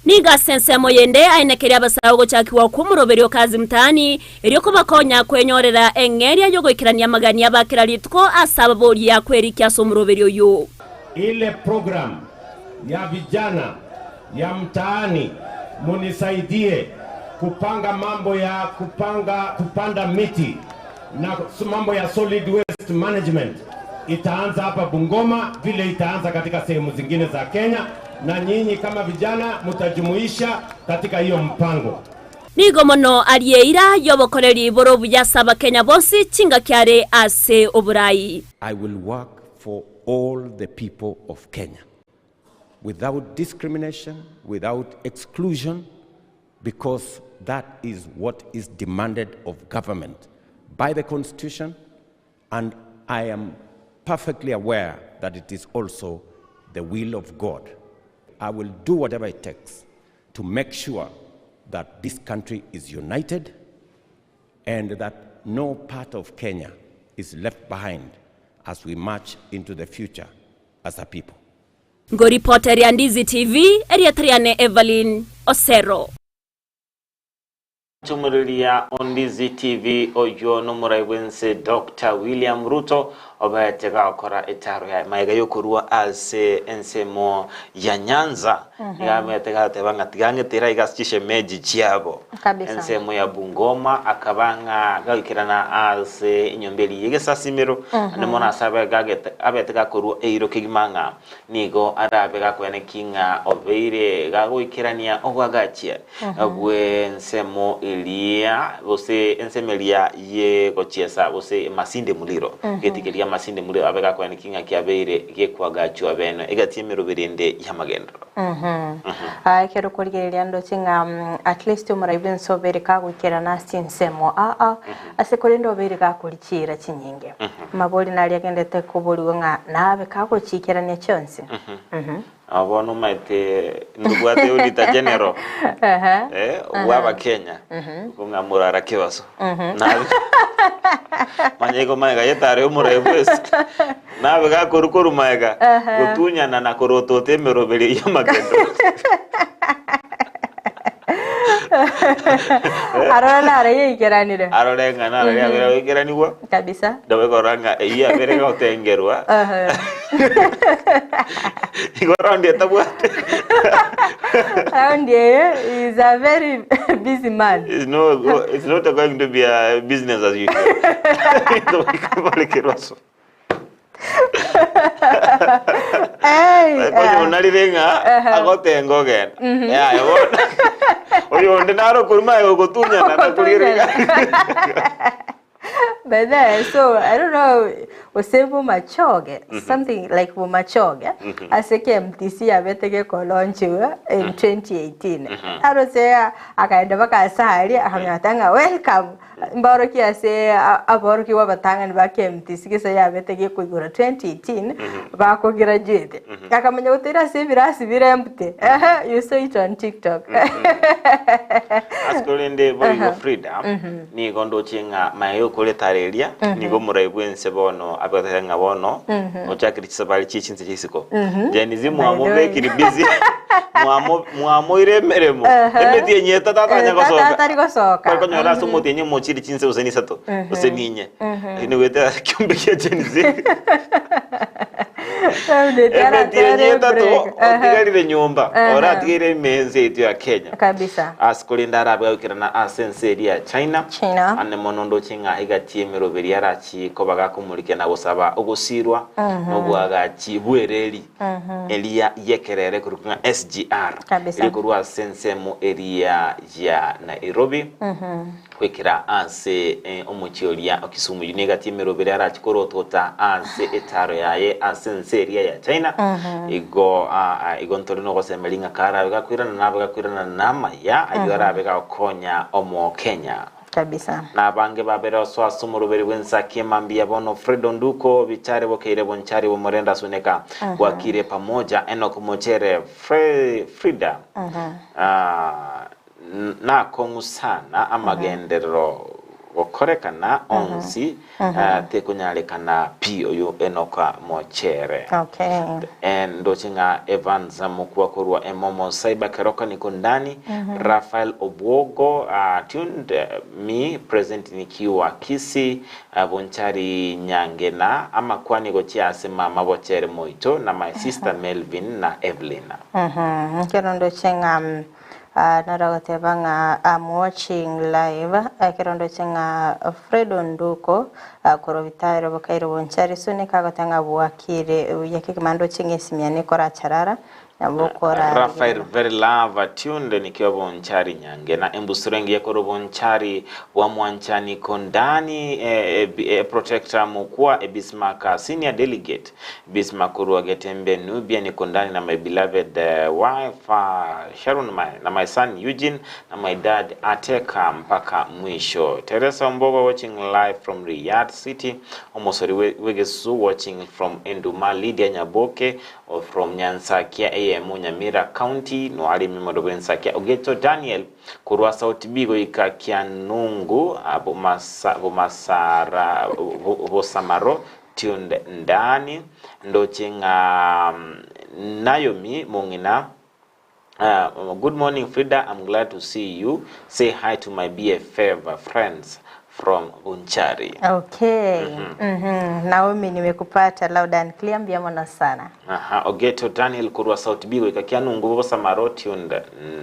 Niga sense moyende ainekeria basago chakiwa kumuroberio kazi mtani erioko bakonya kwenyorera engeria yogo ikirania magani abakiralitko asababori ya kwerikia somuroberio yo. Ile program ya vijana ya mtaani munisaidie kupanga mambo ya kupanda miti na mambo ya solid waste management. Itaanza hapa Bungoma vile itaanza katika sehemu zingine za Kenya, na nyinyi kama vijana mutajumuisha katika hiyo mpango. Nigo mono alieira yobokoreri borobu ya saba Kenya bonsi chinga kyare ase oburai. I will work for all the people of Kenya without discrimination, without exclusion, because that is what is demanded of government by the Constitution, and I am perfectly aware that it is also the will of God. I will do whatever it takes to make sure that this country is united and that no part of Kenya is left behind as we march into the future as a people. Ngo reporter ya Ndizi TV, Eriatriane Evelyn Osero. Chumurulia Ondizi TV oyo nomuraiwense Dr. William Ruto obayetega okora etaro ya maiga yokurua ase ensemo ya Nyanza ya metega tebanga tigange tira igastishe meji chiabo ensemo ya Bungoma akabanga gakirana ase inyombeli yegesa simiro nemona sabe gagete abetega kurua eiro kigimanga nigo arabe gakwene kinga obeire gagoikirania ogwagachia agwe ensemo elia bose ensemelia ye gochiesa bose masinde muliro getikelia masinde muliro abega kwa nikinga kiabeire gekwagachwa beno egatimero birinde yamagendro kero kurigeria ndo tinga at least umuraiben so bere ka gukira na sinsemo asekorindo bere ka kurichira chinyinge maboli nali agendete kubuli nga nabe ka guchikira ne chonse abono maite ndugwate udita general waba Kenya kunga murara kibaso nabe manyego maiga yetare umuraiwes nabe ga korukuru maiga gutunyana na koroto temero bere yamagendo arona re yigeranire arorenga na re yigeraniwa kabisa dawe koranga iya bere ga utengerwa Round is a very busy man. It's not going to be a business as usual. Hey, unalirenga agotengo gen. Yeah, yabona. Oyo ndinaro kuruma yogotunya na kulirenga. But then, so I don't know, Osebu Machoge, something like Machoge. I say MTC abetege ko launch in 2018. I don't say I kind of a side, I'm welcome. Mboroki ase aboroki wabatanga nibake MTC say abetege ko 2018 bako graduate. Akamenya utira se birasi birempte. You saw it on TikTok. Askolende Boligo Frida ni gondo chinga mayo koletarelia nigo muraibwense bono abatanga bono ochakirichisa bali chichinze chisiko jenizi muamobe kiri busy muamo iremeremo emeti enyeta tatanya gosoka tatari gosoka kwa nyora somo tenye mochiri chinze useni sato useninye ine weta kyumbe kya jenizi emeti enyeta to otigarire nyumba ora tigire menze itu ya Kenya kabisa asikolinda arabe ukirana asenseri ya China ane monondo chinga igatimero beri yarachi ko bagakumurike na gusaba ogusirwa no gwagachi bwereri elia yekerere kurukunga SGR iri kurwa sensemu area ya Nairobi kwekira ase omuchiolia okisumu unigatimero beri yarachi korotota ase etaro yaye asenseri ya China igo ntorino gosemelinga kara gakwirana nabo gakwirana nama ya ayora bega konya omo Kenya kabisa na bange babera so asumuru beri wensa kimambia bono Fredo Nduko bichare bokeire bonchari bo morenda suneka wakire pamoja Enoch Mochere Frida na kongusana amagendero okorekana onsi tekunyalekana pio yo Enoka Mochere ndo chinga Evans mukwa kurwa emomo cyber keroka niko ndani Rafael Obwogo tuned me present nikiwa Kisi bonchari Nyangena ama kwani gochia sema mabochere moito na my sister Melvin na Evelyn ndo chinga naragotebanga I'm watching live kirondo chinga Fredo Nduko korobitaro bakairo bonchari sune kagotanga buakire yakikimando chinge simiane kora charara Rafael very love tunde nikiwa bonchari Nyangena embusurengi yakoro bonchari wa mwanchani kondani protector mukwa Bismarck senior delegate Bismarck ruwa getembe Nubia ni kondani na my beloved wife Sharon na my son Eugene na my dad Ateka mpaka mwisho Teresa Mbogo watching live from Riyadh City Omosori Wegesu watching from Enduma Lydia Nyaboke or from Nyansakia Munyamira County no ali mimodo Sakia Ogeto Daniel kurwa sauti bigo ikakia nungu Bosamaro tunde ndani ndo chinga Naomi Mungina Good morning, Frida. I'm glad to see you. Say hi to my BFF friends from Bunchari. Okay. Naomi nimekupata loud and clear, mbiamona sana. Ogeto Daniel kurwa South Bigo ikakianu nguvo samaroti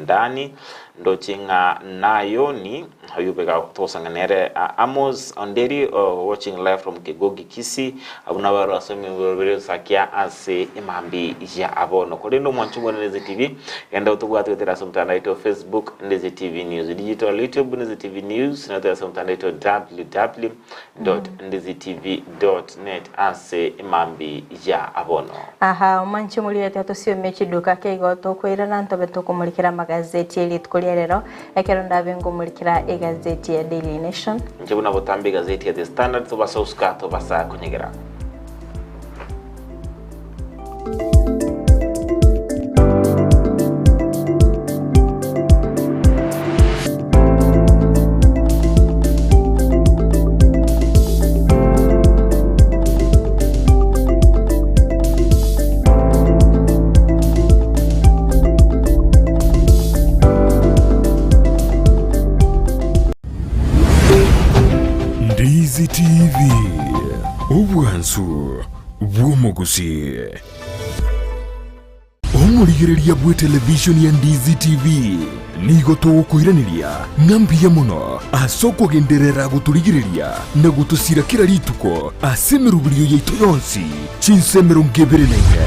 ndani ndo chinga nayo ni hayubega kutosanga nere Amos Onderi watching live from Kigogi Kisi abuna baro asome bero sakia ase imambi ya abono kodendo mwanchungo Ndezi TV enda utugwatu tera somtanda ito Facebook Ndezi TV News digital YouTube Ndezi TV News na tera somtanda ito www.ndezitv.net ase imambi ya abono. Mwanchi mulire teto siyo mechi duka keigo tokwira na ntobe tokumulikira magazeti elitukuli rero ekero ndabengo mulikira egazeti ya Daily Nation njebuna botambi gazeti ya The Standard to basa uskato basa kunyegera Ndizi TV obwansu bwomugusi omurigereria bwe television ya Ndizi TV nigo tugukwiraniria ngambia muno asoko genderera guturigireria na gutusira kira rituko asemerubirio yaitu yonsi chinsemero ngeberenenge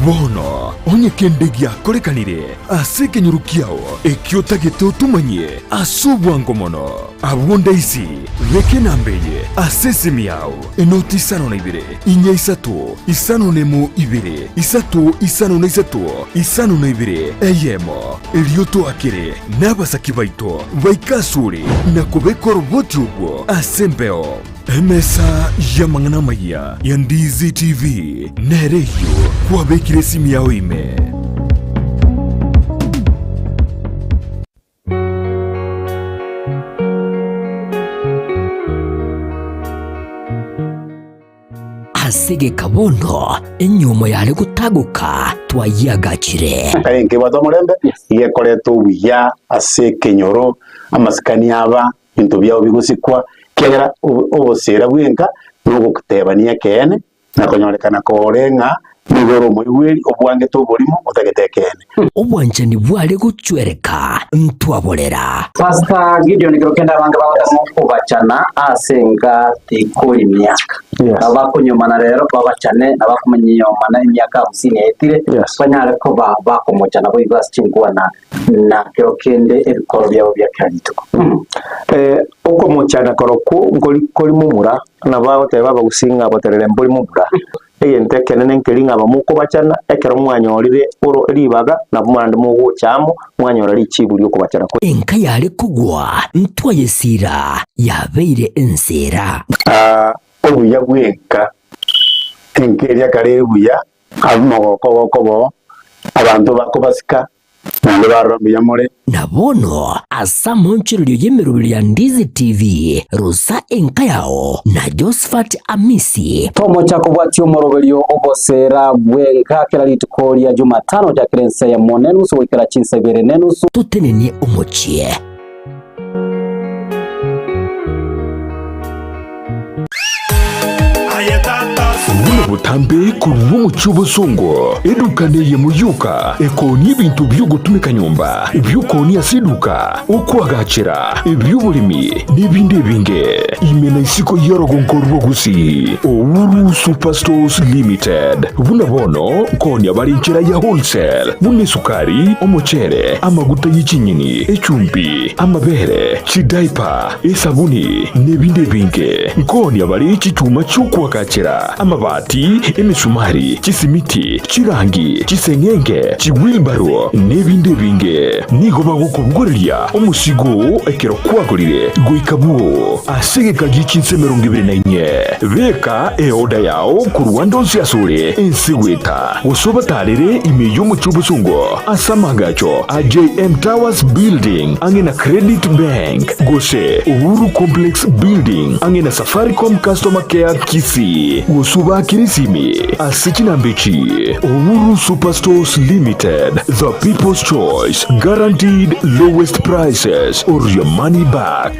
bono onye kendegia korekanire aseke nyurukiao ekiotagete utumanye asubwango mono abunda isi veke nambeye asesemi yao enoti isano na ibere inya isatu isano nemo ibere isatu isano na isatu isano na ibere eyemo elioto akire n'abasaki baito baikasure na kubekora ubwoti ubwo asembeo emesa ya mangana maya ya Ndizi TV nereyo kwabekire simu yao ime asige kabondo enyumo yale gutaguka twayagakire kayenke batomorembe igekoreto buya ase kenyoro amasikani aba into byao bigusikwa kera obosera bwenka nugo kutebania kene nakonyorekana korenga nigoro muwiri obwange to bolimo otagetekene obwanjani bwale gucwereka ntwaborera Pastor Gideon Girokenda abanga babatamu kubacana asenga tikuri myaka abakunyomana rero babacane nabakumenyomana imyaka 50 etire banyare ko bakomocana bo ibasi chingwana na Girokende ebikoro byabo byakarituko uko mochana koroko ngoli mumura nabao teba bagusinga boterere mboli mumura eyente nene nkelinga bamuko bacana ekero mwanya olire oro ribaga na bumande mugo cyamo mwanya ora riciburi uko bacana ko enka yale kugwa ntwayesira yabeire ensera obuya bwenka enkeria kare buya abumoko kobo abantu bakobasika nande barombiya more nabono asa monchirio yemerubiri ya Ndizi TV rusa enka yao na Josephat Amisi tomo chako bwatyo moroberio obosera bwenka kera litukoria Jumatano ja kerensa ya monenusu wikera chinsa bere nenusu tutenenie umuchie Bula butambe kuruwa muchubo songo edukane ye muyuka ekoni bintu byugutumika nyumba byukoni asiduka okwagachira ebyubulimi n'ibindi binge imena isiko yorogonkorwa gusi Owuru Superstores Limited buna bono koni abarinchira ya wholesale bune sukari omuchere amaguta y'ikinyini echumbi amabere chidaipa esabuni n'ibindi binge koni abari icyuma cy'ukwagachira amabati emisumari chisimiti chirangi chisengenge chiwilbaro n'ibindi binge nigo bagukubugorya umusigo ekero kwagurire goikabuo asegeka gichinse 24 beka eoda yao ku Rwanda nsiyasure ensigweta usobatarire imiyo mu cyubusungo asamagacho AJM Towers Building angena Credit Bank gose Uhuru Complex Building angena Safaricom Customer Care Kisi usuba kiri Kirisimi, Asichinambichi, Uhuru Superstores Limited, the people's choice, guaranteed lowest prices or your money back.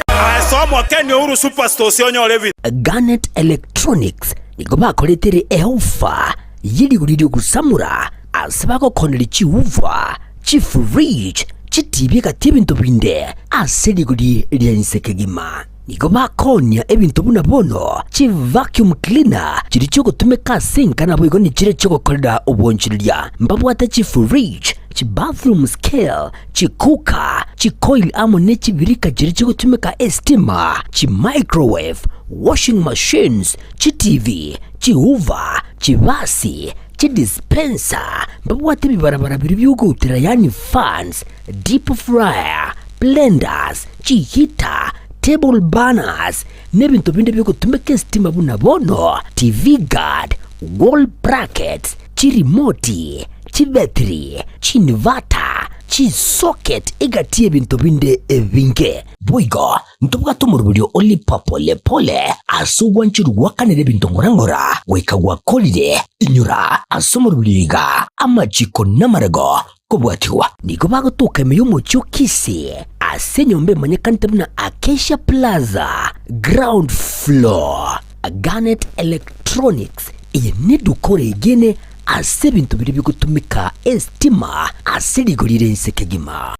Uhuru Superstores yonyolevi. Garnet Electronics niko bakoletere eofa yili kusamura asabako koneli chiuva chifridge chitibika tibintu binde aseli gudi lyensekegima niko bakonya ebintu buna bono chi vacuum cleaner chiri choko tumeka sinka na boigo ni chire choko kolda obonchirya mbabwata chi fridge chi bathroom scale chi cooker chi coil amone chi birika chiri choko tumeka estima chi microwave washing machines chi TV chi hoover chi vasi chi dispenser mbabwata bibarabara biri byugutira yani fans deep fryer blenders chi heater table banners nebintu binde byo kutumeka estima buna bono TV guard wall brackets chi remote chi battery chi inverter chi socket igatie bintu binde ebinge boigo ntubuga tumurubyo oli papole pole asugwa nchiru wakanere bintu ngorangora wekagwa kolide inyura asomurubyiga amachiko namarago kubwatiwa niko bagotuka meyo mucyo kisi asenyombe manyakantabuna Acacia Plaza ground floor Garnet Electronics iye nedukore igene ase bintu biri bigutumika estima aseligorire nsekegima.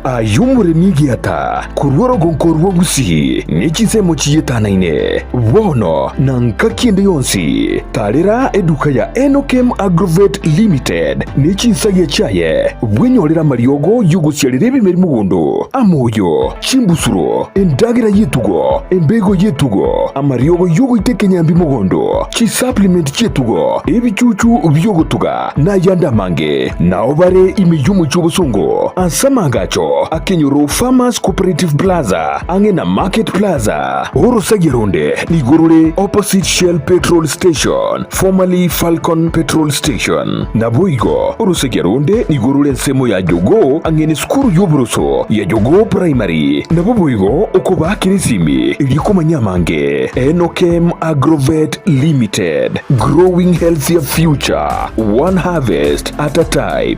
Ayumure migiata kurworo gonkorwo gusi nikisemo chiyetanaine wono nankakiende yonsi talera eduka ya Enokem Agrovet Limited nichinsage chaye bwenyorera mariogo yugusyalire bimeri mugondo amoyo chimbusuro endagira yetugo embego yetugo amariogo yugo itekenyambi mugondo chi supplement chetugo ebichuchu byogotuga na yandamange naobare imiyumu chubusongo ansamangacho Akenyoro Farmers Cooperative Plaza Angena Market Plaza Orosagironde Nigurule opposite Shell Petrol Station formerly Falcon Petrol Station Nabuigo Orosagironde Nigurule nsemo ya Jogo Angene skuru yobroso ya Jogo Primary Nabuigo Okoba Kirisimi Iliko Manyamange Enokem Agrovet Limited growing healthier future one harvest at a time.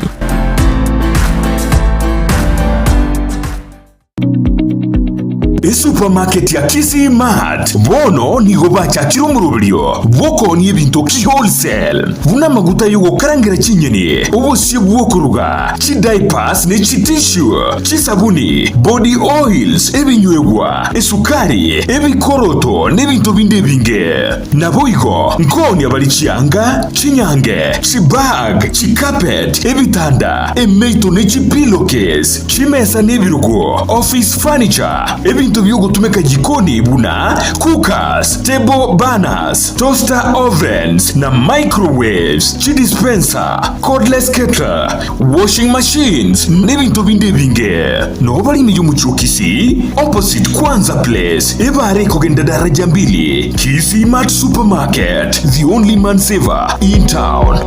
Supermarket ya Kisi Mart bono nigo bachakiro murubyo bwoko ni ebintu ki wholesale buna maguta yugo karangira chinyeni obusi bwokuruga chi diapers ne chi tissue chi sabuni body oils ebinywegwa esukari ebikoroto nebintu binde binge naboigo nkoni abalichianga chinyange chi bag chi carpet ebitanda emeito ne chi pillowcase chi mesa nebirugo office furniture ebintu byogutumeka jikoni buna cookers, table banners, toaster ovens na microwaves, chi dispenser, cordless kettle, washing machines nebintu binde binge no bali meyo muchukisi opposite Kwanza Place ebare kogenda daraja mbili Kisi Mart Supermarket, the only man saver in town.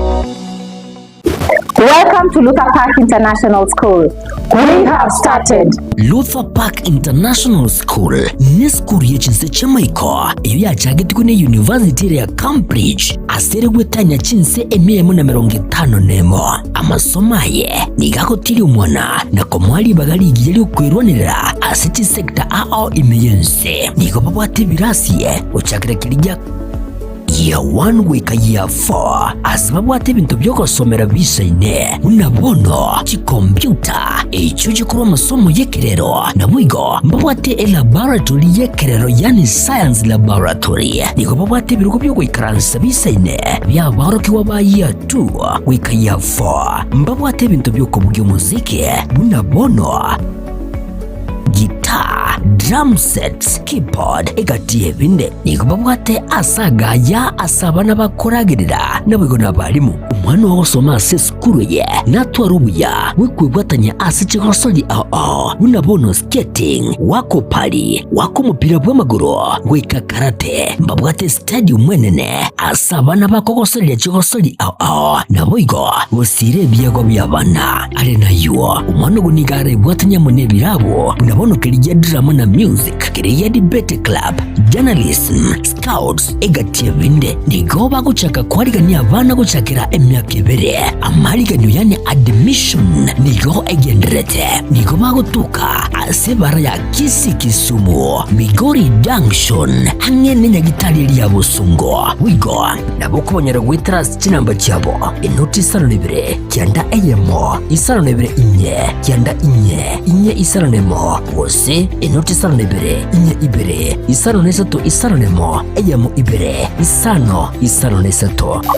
Welcome to Luther Park International School. We have started. Luther Park International School ni skuru yechinse chamaiko iyo yachagetikwe ne University ya Cambridge aseregwe tanya chinse emiyemo na 50 nemo amasomaye nigakotiri umwana na komwali bagali igiyeli kwirwanira asiti sector ao imeyense niko babwate birasiye uchakira kirija year 1 wika year 4 asababu ate bintu byoko somera bisaine unabono chi computer echo chikuru masomo yekerero na mwigo mbabwate laboratory yekerero yani science laboratory niko babwate biruko byoko ikaransa bisaine bya baroki waba year 2 wika year 4 mbabwate bintu byoko bugyo muziki unabono guitar, drum sets, keyboard, egatie binde nikubabwate asagaya asabana bakoragirira nabwo nabalimu umwana wosoma ase skuru ye natwarubuya wikwibwatanya ase chigosoli unabono skating wako pali wako mupira w'amaguru wika karate mbabwate stadium mwenene asabana bakogosoli chigosoli naboigo bosire byego byabana ale nayo umwana gunigare bwatanya munebirabo unabono kelija drama na music, kiria debate club, journalism, scouts, egatia vinde. Nigo baguchaka kwarigania abana guchakira emyaka ibiri. Amariganyo yani admission nigo egenderete. Nigo bagutuka ase bara ya Kisii Kisumu, Migori Junction, hamwe n'Nyagitare lya Busungo. Wigo nabo kubonyera gwitira kinamba cyabo inoti 72 cyanda eyemo 72 cyanda inye isaranemo wose inoti 72 2 isaranemo eyemo 2 isaranemo.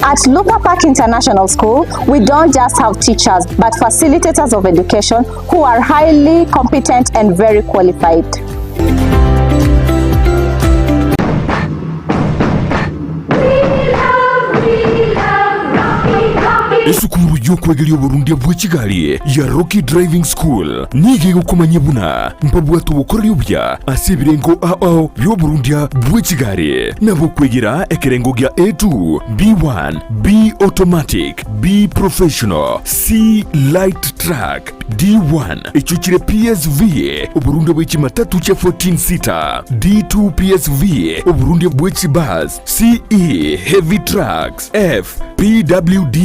At Lupa Park International School, we don't just have teachers but facilitators of education who are highly competent and very qualified. Esukuru y'okwegerya Burundi bwa Kigali ya Rocky Driving School nige gukomanya buna mpabwa tubukorera ubya asibirengo ao byo Burundi bwa Kigali nabo kwegera ekerengo gya A2 B1 B automatic B professional C light track D1 echuchire PSV Uburundi bwa kimatatu cha 14 seater D2 PSV Uburundi bwa bus CE heavy trucks F PWD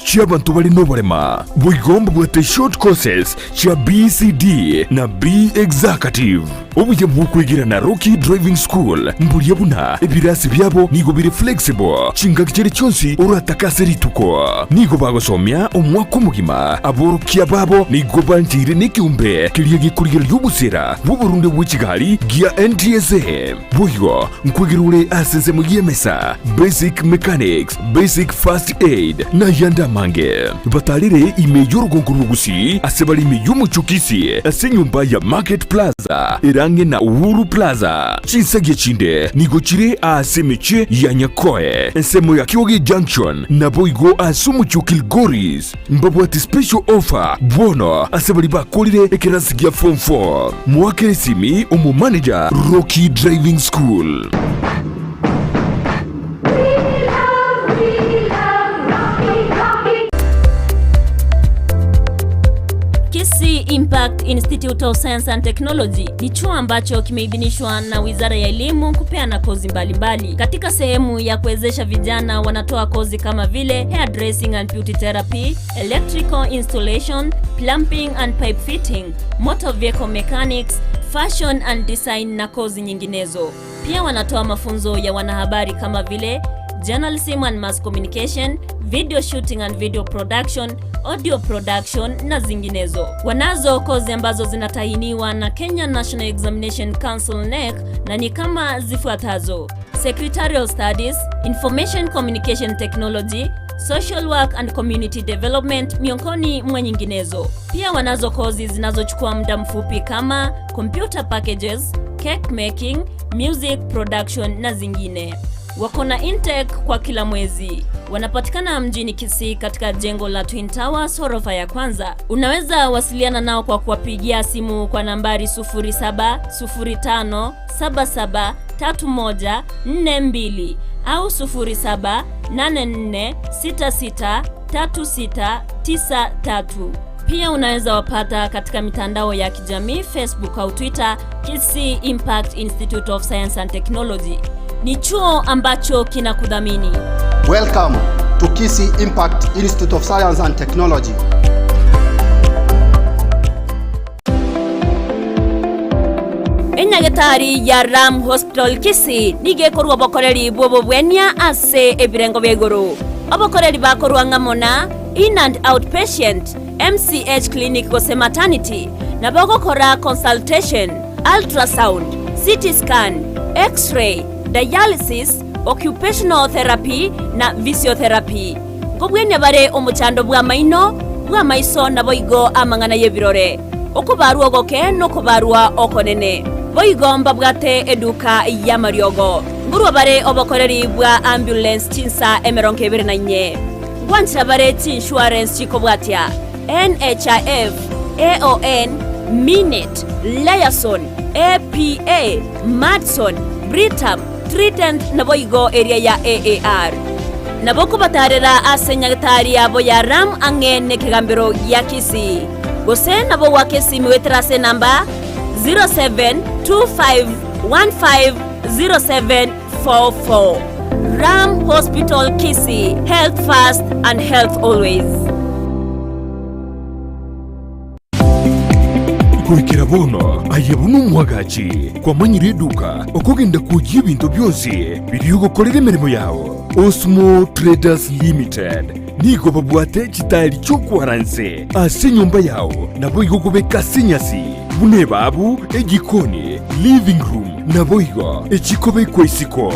cy'abantu bari no barema bugomba bwate short courses cya BCD na B executive ubuye bw'ukwigira na Rocky Driving School mburiye buna ibirasi byabo nigo biri flexible cinga kigere cyonsi urataka rituko nigo bagosomya umwaka umugima aborukiya babo nigo banjire n'icyumbe kiriye gikurira y'ubusera b'u Burundi bwa Kigali gya NTSA buyo nkwigirure aseze mu yemesa basic mechanics basic first aid na yanda mange batalire imeyo rugonguru gusi asebali imeyo muchukisi asenyumba ya Market Plaza irange na Uhuru Plaza chinsage chinde nigochire asemeche ya Nyakoe ensemo ya Kiwogi Junction na boigo asumucho Kilgoris mbabu ati special offer bono asebali bakolire ekerasi gya form 4 mwakere simi umu manager Rocky Driving School. Kisii Impact Institute of Science and Technology ni chuo ambacho kimeidhinishwa na Wizara ya Elimu kupeana kozi mbalimbali. Katika sehemu ya kuwezesha vijana wanatoa kozi kama vile hairdressing and beauty therapy, electrical installation, plumbing and pipe fitting, motor vehicle mechanics, fashion and design na kozi nyinginezo. Pia wanatoa mafunzo ya wanahabari kama vile journalism and mass communication, video shooting and video production, audio production na zinginezo. Wanazo kozi ambazo zinatahiniwa na Kenya National Examination Council NEC na ni kama zifuatazo: Secretarial Studies, Information Communication Technology, Social Work and Community Development miongoni mwa nyinginezo. Pia wanazo kozi zinazochukua muda mfupi kama Computer Packages, Cake Making, Music Production na zingine. Wako na intake kwa kila mwezi. Wanapatikana mjini Kisii katika jengo la Twin Towers ghorofa ya kwanza. Unaweza wasiliana nao kwa kuwapigia simu kwa nambari 0705773142 au 0784663693. Pia unaweza wapata katika mitandao ya kijamii Facebook au Twitter Kisii Impact Institute of Science and Technology. Ni chuo ambacho kinakudhamini. Welcome to Kisii Impact Institute of Science and Technology. Enyagetari ya Ram Hospital Kisii nigekorwa bokoreri bwobo bwenya ase ebirengo begoro. Abokoreri bakorwa ngamona in and outpatient, MCH clinic gose maternity na bagokora consultation, ultrasound, CT scan, X-ray, dialysis, occupational therapy na physiotherapy. Ngobwenya bare omuchando bwa maino bwa maiso na boigo amangana yebirore. Okubarwa goke no kubarwa okonene. Boigomba bwate eduka ya mariogo. Ngurwa bare obokoreri bwa ambulance chinsa emeronke bernanye. Gwancha bare insurance chiko bwatia NHIF, AON, Minute, Liason, APA, Madson, Britam, Trident na boigo area ya AAR. Naboko batarera asenyagetari abo ya Ram angene kigambiro ya Kisii. Gose nabo wake simu wetrase namba 0725150744. Ram Hospital Kisii, health first and health always. Kurikira bono ayebunu mwagachi kwa manyire duka okugenda kujya ibintu byose biri gukorera imirimo yawo. Osmo Traders Limited nigo babwate kitali cyo kwaranse ase nyumba yawo nabo igogobeka sinyasi bune babu egikoni living room nabo igo ekikobe kwesiko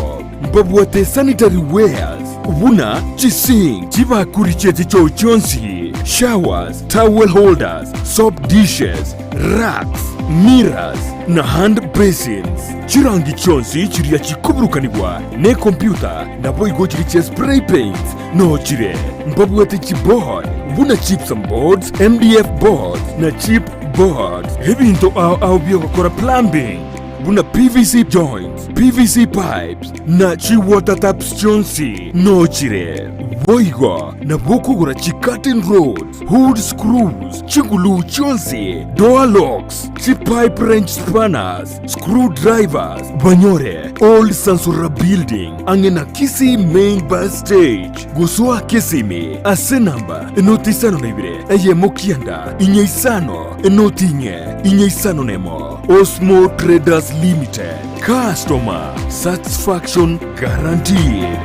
babwate sanitary wares ubuna chising chibakurichete cyo cyonsi showers, towel holders, soap dishes, racks, mirrors na hand basins. Chirangi chonsi chiriya chikuburukanibwa ne computer nabo igo chiriche spray paints no chire mbabwate chipboard buna chips and boards, MDF boards na chip boards ebinto au byokora plumbing buna PVC joints, PVC pipes na chi water taps chonsi no chire boigo na bokugura chi curtain rods, hood screws, chingulu chonsi, door locks, chi pipe wrench spanners, screwdrivers, banyore, old Sansura building, angena Kisii main bus stage, gusua Kisimi, ase namba, enotisano naibire, eye mokianda, inyeisano, enotinye, inyeisano nemo, Osmo Traders Limited, customer satisfaction guaranteed.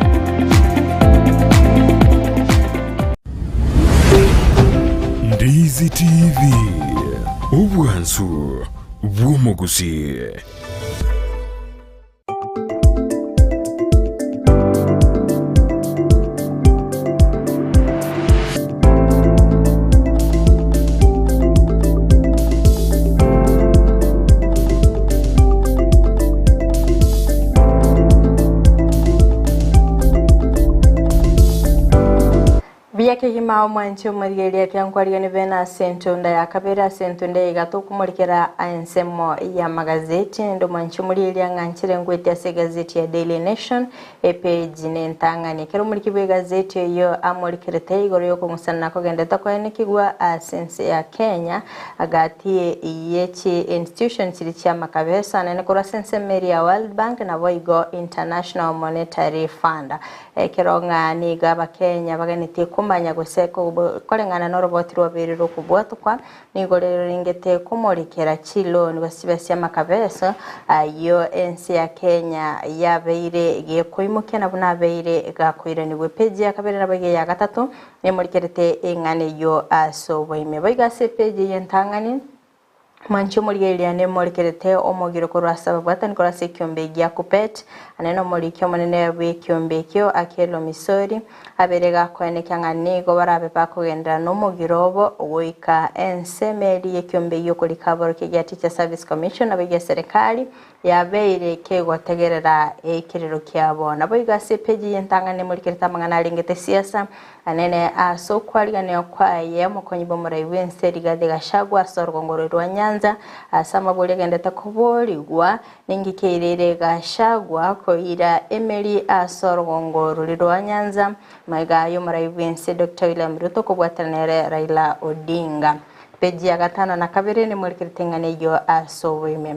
Ndizi TV ubwansu bw'umuguzi. Biyake hima omwancho murigeria kyankwario ni bena sentunda ya kabera sentunda igatukumurikira ansemo ya magazeti ndo mwancho murigeria nganchire ngwete ase gazeti ya Daily Nation page nentangani kero murikibwe gazeti yo amurikirete igoro yo kumusana ko gendeta kwa nikigwa sense ya Kenya agati yechi institution chiri cha makabesa nene kora sense ya World Bank na Voigo International Monetary Fund kero ngani gaba Kenya baganite kumanya guseko korengana no roboti rwabiriro kubwatwa nigorero ringete kumurikira chilo nibasibasya makabesa yo ensi ya Kenya yabeire gekuimuke na bunabeire gakwire ni page ya kabere nabage ya gatatu nemurikirete engane yo aso boime baigase page yentangani mancho murigeria ne murikerete omogiro korasa bwatani korase kyombe gya kupet aneno murikyo manene bwe kyombe kyo akelo misori aberega kwene kyangani go barabe pakugendera no mugirobo oika ensemeri yekyombe yo kuri kaboro kya Teacher Service Commission abege serikali yabeire kego tegerera ekiriro kyabo nabo igase page yentangane murikereta mangana ringete siasa anene aso kwaliga kwaye mukonyibo muraiwense rigade gashagwa sorgongoro rwa Nyanza asama bole gendeta kuboligwa ningikirere gashagwa ko ira Emily asorgongoro rwa Nyanza maiga yo muraiwense Dr. William Ruto kubwatanere Raila Odinga page ya gatano na kabere ni murikertengane yo aso weme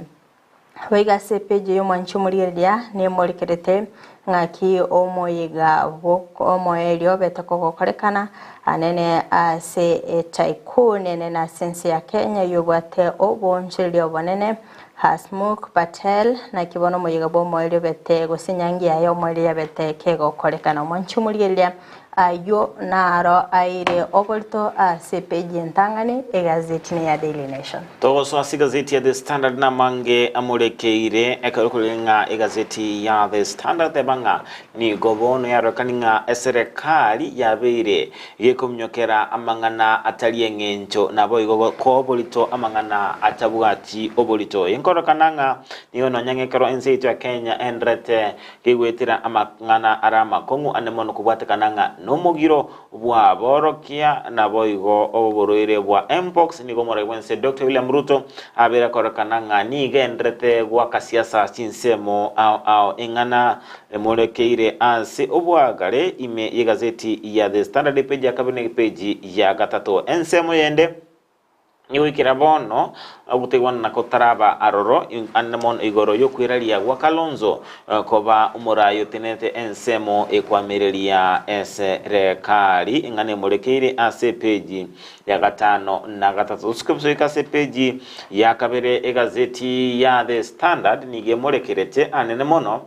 Wega se page yo mwancho murigeria ne murikerete ngaki omoyiga boko omoelio betako korekana anene ase tycoon nene sense ya Kenya yobate obonchilio bonene Hasmukh Patel na kibono moyiga bomoelio bete gosinyangi ayo moelio bete kego korekana mwancho murigeria ayo naro aire obolto ase page ntangani egazeti ya Daily Nation to so asi gazeti ya The Standard na mange amurekeire ekarukulenga egazeti ya The Standard ebanga ni gobono ya rokaninga eserekali yabeire yekomnyokera amangana atali engencho nabo igogo ko bolito amangana atabwati obolito yenkorokananga niyo nonyangekero enseito ya Kenya endrete kigwetira amangana arama kongu anemono kubwatekananga no mugiro bwa borokia na boigo oboroire bwa mpox nigo moraiwense Dr. William Ruto abera korokananga ni gendrete gwa kasiasa chinsemo au engana molekeire ase obwagare ime yegazeti ya The Standard page ya kabine page ya gatatu ensemo yende niwikira bono gutegwana na kotaraba aroro anamon igoro yokwiraria gwa Kalonzo koba umurayo tenete ensemo ekwamireria eserekari ingane murekeire ase page ya 5 na 3 usikubsoika ase page ya kabere egazeti ya The Standard nige murekerete anene mono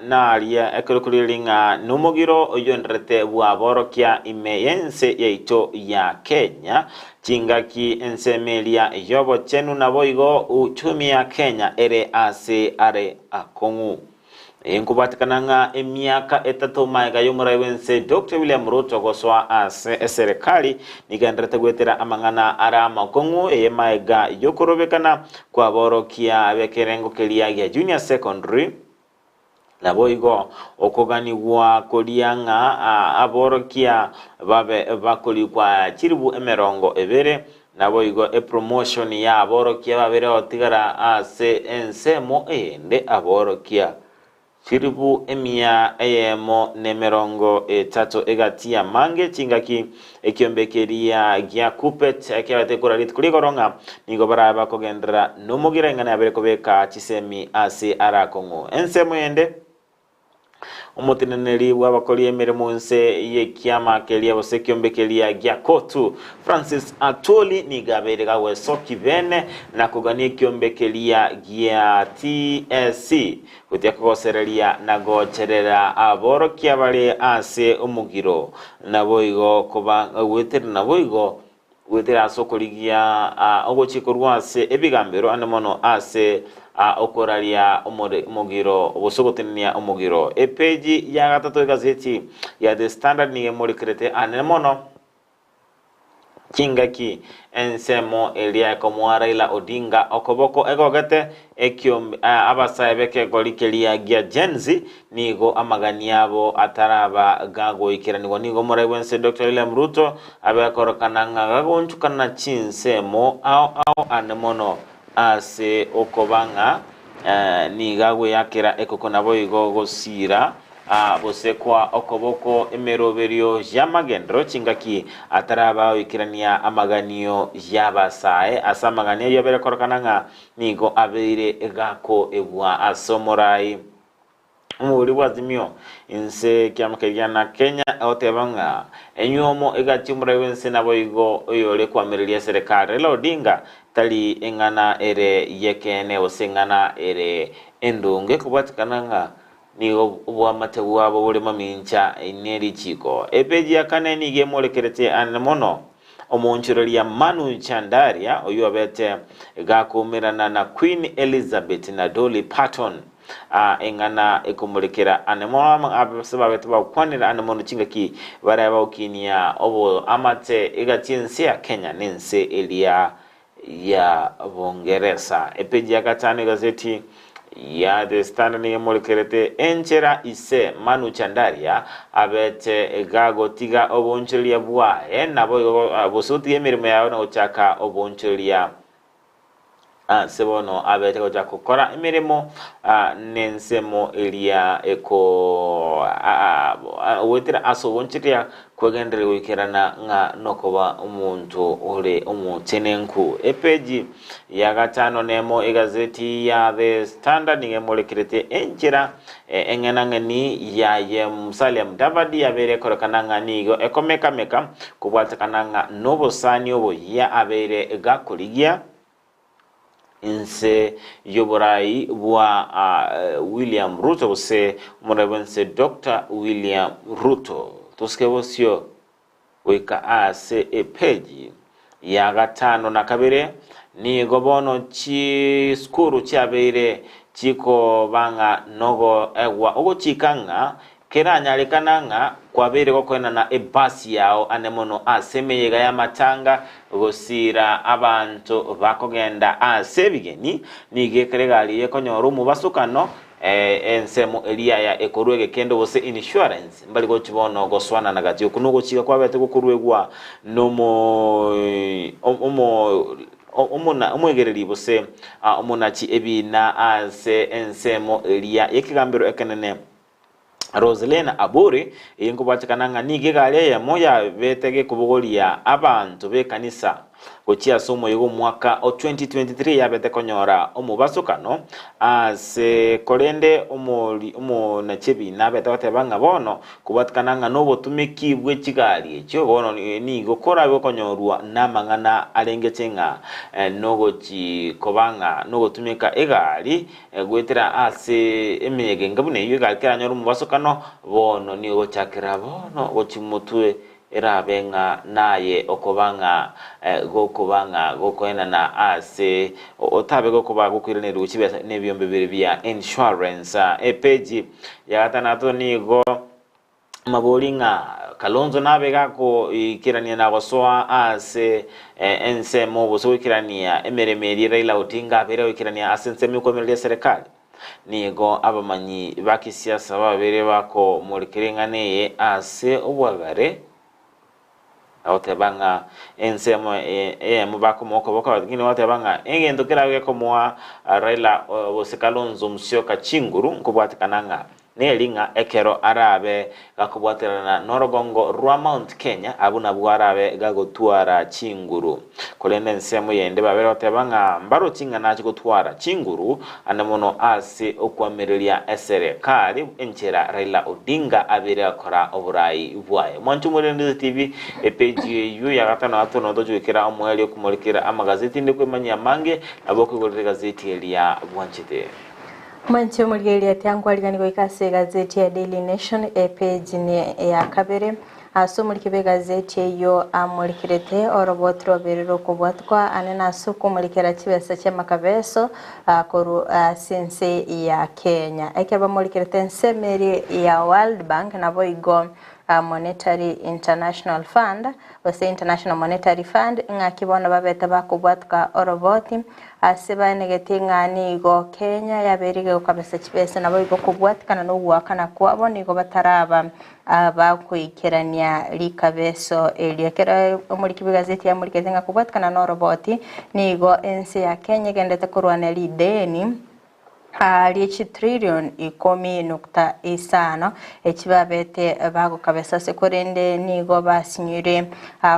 na aria ekuriringa numugiro oyondrete bwa borokia imeyense yaito ya Kenya chingaki ensemelia yobo chenu na boigo uchumi ya Kenya ere ase are akongu enkubatikana emiaka 3 maiga yomurawense Dr. William Ruto goswa ase serikali nigandrete gwetera amangana ara makongu maiga yokorobekana kwa borokia abekerengo kelia ya junior secondary na boigo okoganigwa kolianga aborokia bakoli kwa chiribu emerongo ebere na boigo promotion ya aborokia babere otigara ase ensemo ende aborokia chiribu emia eyemo nemerongo 3 egatia mange chingaki ekyombekeria gya kupet ekyabate kuralit kuligoronga nigo baraba kogendera numugira ngana abere kobeka chisemi ase arakongo ensemo ende umutineneri w'abakoli emirimo nse yekiama kelia bosekyombekelia gya kotu Francis Atoli nigabere gawe soki bene na kugania kyombekelia gya TSC kutia kugosereria na gocherera aborokia bale ase umugiro na boigo koba wetera na boigo wetera sokoligia ogochikorwa ase ebigambero anemono ase okoralia umugiro obosogotenia umugiro page ya 3 gazeti ya The Standard ni emolikrete anemono kingaki ensemo elia komwara ila Odinga okoboko egogete ekyom abasayebeke golikelia gya genzi nigo amaganiabo ataraba gago ikiranigo nigo morewense Dr. William Ruto abekorokana ngagonchukana chinsemo au anemono ase okobanga ni gagwe yakera ekokona boigo gosira bosekwa okoboko emeroberio yamagendro chingaki ataraba wikirania amaganio yabasae asamaganio yabere korokananga nigo abeire gako ebwa asomorai muri bwazimio inse kyamakeria na Kenya otebanga enyuomo egachimura wense na boigo oyole kwamireria serikali la Odinga tali engana ere yekene osengana ere endunge kubatikananga ni obwa matebu abo bole mamincha ineri chiko epeji yakane ni gemolekerete anemono omonchirolia Manu Chandaria oyo abete gakumirana na Queen Elizabeth na Dolly Parton engana ekumulekera anemono abasaba betu bakwanira anemono chingaki baraba ukinia obo amate egatinse ya Kenya nense elia ya Bongereza epeji ya 5 gazeti ya The Standard ni molekerete enchera ise Manu Chandaria abete gago tiga obonchelia bwa nabo bosuti emirimo yawe no chaka obonchelia sebono abete ko jakokora emirimo nensemo elia eko wetira aso bonchelia kwegendere wikirana nga nokoba umuntu ore umutenenku epeji ya 5 nemo egazeti ya The Standard ngemolekerete enchera engenangeni ya Musalia Mudavadi yabere korokananga nigo ekomeka meka kubwatakananga nobosani obo ya abere gakoligia inse yoborai bwa William Ruto bose murabense Dr. William Ruto toskebosyo weka ase epeji ya 5 na kabere ni gobono chi skuru chabeire chiko banga nogo egwa ogo chikanga keranyalekananga kwabere kokwena na ebasi yao anemono asemeyega ya matanga gosira abantu bakogenda asebigeni nigekeregali yekonyoru mubasukano ensemo elia ya ekorwege kendo bose insurance mbali go chibono goswana na gati okunugo chika kwabete gokurwegwa nomo omwegereri bose omunachi ebina ase ensemo elia yekigambiro ekenene Roselena Aburi ingo bachikananga nige gale ya moya betege kubugolia abantu be kanisa gochia somo yugo mwaka o 2023 yabete konyora omubasukano ase korende omo na chebi na bete batebanga bono kubatkananga no botumiki bwechigari ekyo bono ni gokora bwo konyorwa namangana alengecenga no gochi kobanga no gotumika egari gwetera ase emege ngabune yuga kera omubasukano bono ni gochakira bono gochimutwe era benga naye okobanga gokoena na ase otabe gokoba gokwirene ruchibe nebyombe bibiri bya insurance page ya gatanato nigo mabolinga Kalonzo nabega ko ikirania na gosoa ase ense mobo so ikirania emeremeri Raila Odinga bere ikirania asense mikomerere serikali nigo abamanyi bakisiasa babere bako murikiringane ase obwagare otebanga ensemo mubako moko boka ngine otebanga engendo kirawe komwa Raila Kalonzo Musyoka Chinguru nkubwatikananga nelinga ekero arabe gakubwaterana norogongo rwa Mount Kenya abuna bwarabe gagotwara Chinguru kolende nsemo yende babere otebanga mbaro chinga nachi gotwara Chinguru anamono ase okwamerelia esere kali enchera Raila Odinga abere akora oburai bwaye mwanchu Mulende TV page yu ya gatano atono dojukira omweli okumurikira amagazeti ndikwe manya mange aboko gorere gazeti elia bwanchite Manche mulgeli atyangu aligani goikase gazeti ya Daily Nation page ni ya kabere aso mulikibe gazeti yo amulikirete orobotro berero kubwatwa anena suku mulikira chibesa cha makabeso koru sense ya Kenya ekeba mulikirete nsemeri ya World Bank na boigo Monetary International Fund wase International Monetary Fund ngakibona babeta bakubwatka oroboti aseba negetinga nigo Kenya yaberige ukabesa chibesa nabo igo kubwatkana no gwakana kwabo nigo bataraba bakwikirania likabeso eliekera omuliki gazeti ya muliki zenga kubwatkana no roboti nigo ensi ya Kenya gendete kurwana lideni lichi trillion 10.5 ekibabete bago kabesa sekorende nigo basinyure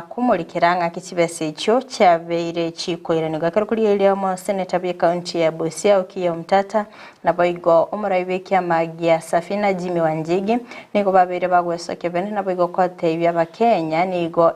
kumulikiranga kikibese ekyo kyabeire kikwera nigo kuri elio mo senator bi county ya Busia Okiya Omtata na boigo omuraibe kyamagia Safina Jimmy Wanjigi nigo babere bagwesoke bene na boigo kote ibya Kenya nigo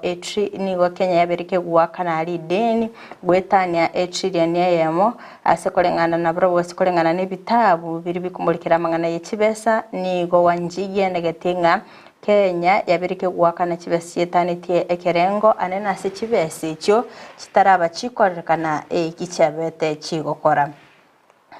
Kenya yabereke gwakana ali deni gwetania trillion yemo asekolengana na bro wasekolengana bitabu biri bikumulikira amangana y'ekibesa nigo Wanjigi negatinga Kenya yabirike gwakana kibesi yetanitie ekerengo anena se kibesi ekyo kitaraba kikorekana ekicyabete kigokora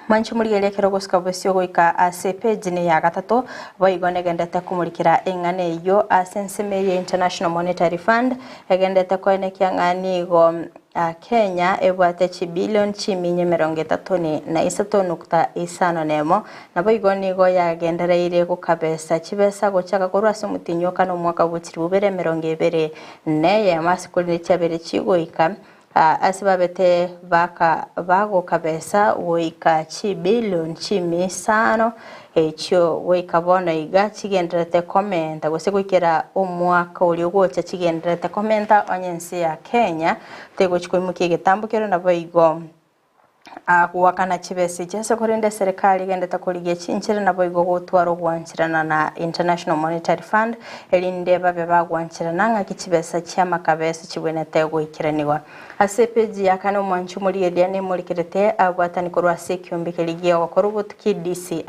manchi muligele kero gosika bosyo goika ase page ni ya gatatu boigone gendete kumulikira engane yo asensemeye International Monetary Fund egendete koene kyangani go Kenya ebwate chibilion chiminye 33.5 nemo na boigoni go yagendereire kukabesa chibesa gochaka korwase mutinyoka no mwaka butiri bubere 20 neye masikuli cyabere chigoika asibabete bago kabesa woika chibilion chimisano ekyo woikabona iga chigenderete komenta gose gwikira omwaka uli gwocha chigenderete komenta onyensi ya Kenya tego chikoimukie getambukero na boigo kuwakana chibesi jese korinde serikali gendeta kulige chinchire na boigo gutwaro gwanchirana na International Monetary Fund elinde babe bagwanchirana nga kichibesa cyama kabesa chibwenete gwikiraniwa asepeji yakane mwanchu muri ediane muri kirete abwatani korwa sekyombe ligia wakorubutuki DCI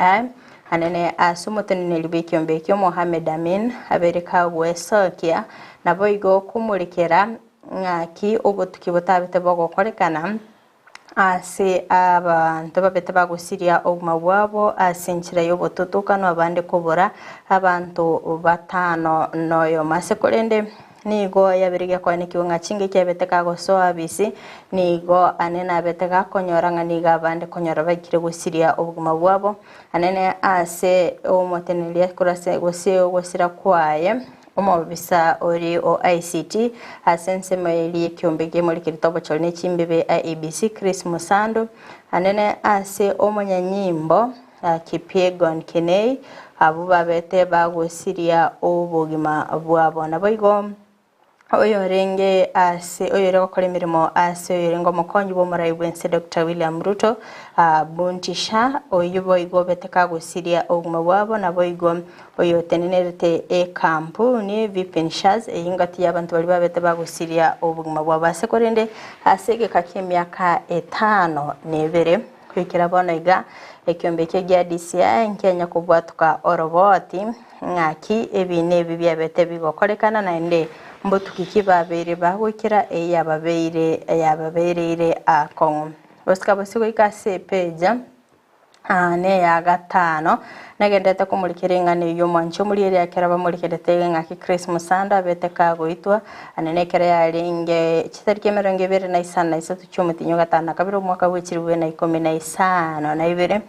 anene asumotoni nelibekyo mbekyo Mohamed Amin abereka wesokia na boigo kumulikira ngaki obutuki botabite bogokorekana ase abantu babete bagusiria oguma bwabo asenchira yo botutukano abande kubura abantu batano noyo masekolende nigo yabirige kwane kiwanga chinge cyabete kagosoa bisi nigo anena abete gakonyoranga niga abande konyora bakire gusiria oguma bwabo anene ase omotenelia kurase gosira kwaye omobisa ori o ICT asense maili kyombege muri kiritobo cyone chimbebe IEBC Chris Musando anene ase omonyanyimbo Kipyegon Kenei abo babete bagusiria obugima bwabo nabo igo oyo renge ase oyo rego kora emirimo ase oyo rengo mokonyi b'omurai bwense Dr. William Ruto buntisha oyo boigo beteka gusiria obugima bwabo nabo igo oyo tenenerete kampuni Vipinshas eyingati y'abantu bali babete bagusiria obugima bwabo ase korende asege kakemyaka 5 nebere kwikira bona iga ekyombeke gya DCI nkenya kubwatuka oroboti ngaki ebine ebi byabete bigokorekana naende mbotukiki babere bagwikira eyababeire akongo bosika bosigo ikase peja ne ya 5 nagendete kumulikiringane yo mwancho muri eri akera bamulikirete ngaki Chris Musanda beteka goitwa anenekere yaringe kitarike 29 cy'umutinyo gatana kabiro mwaka w'ikiriwe na 15 na ibere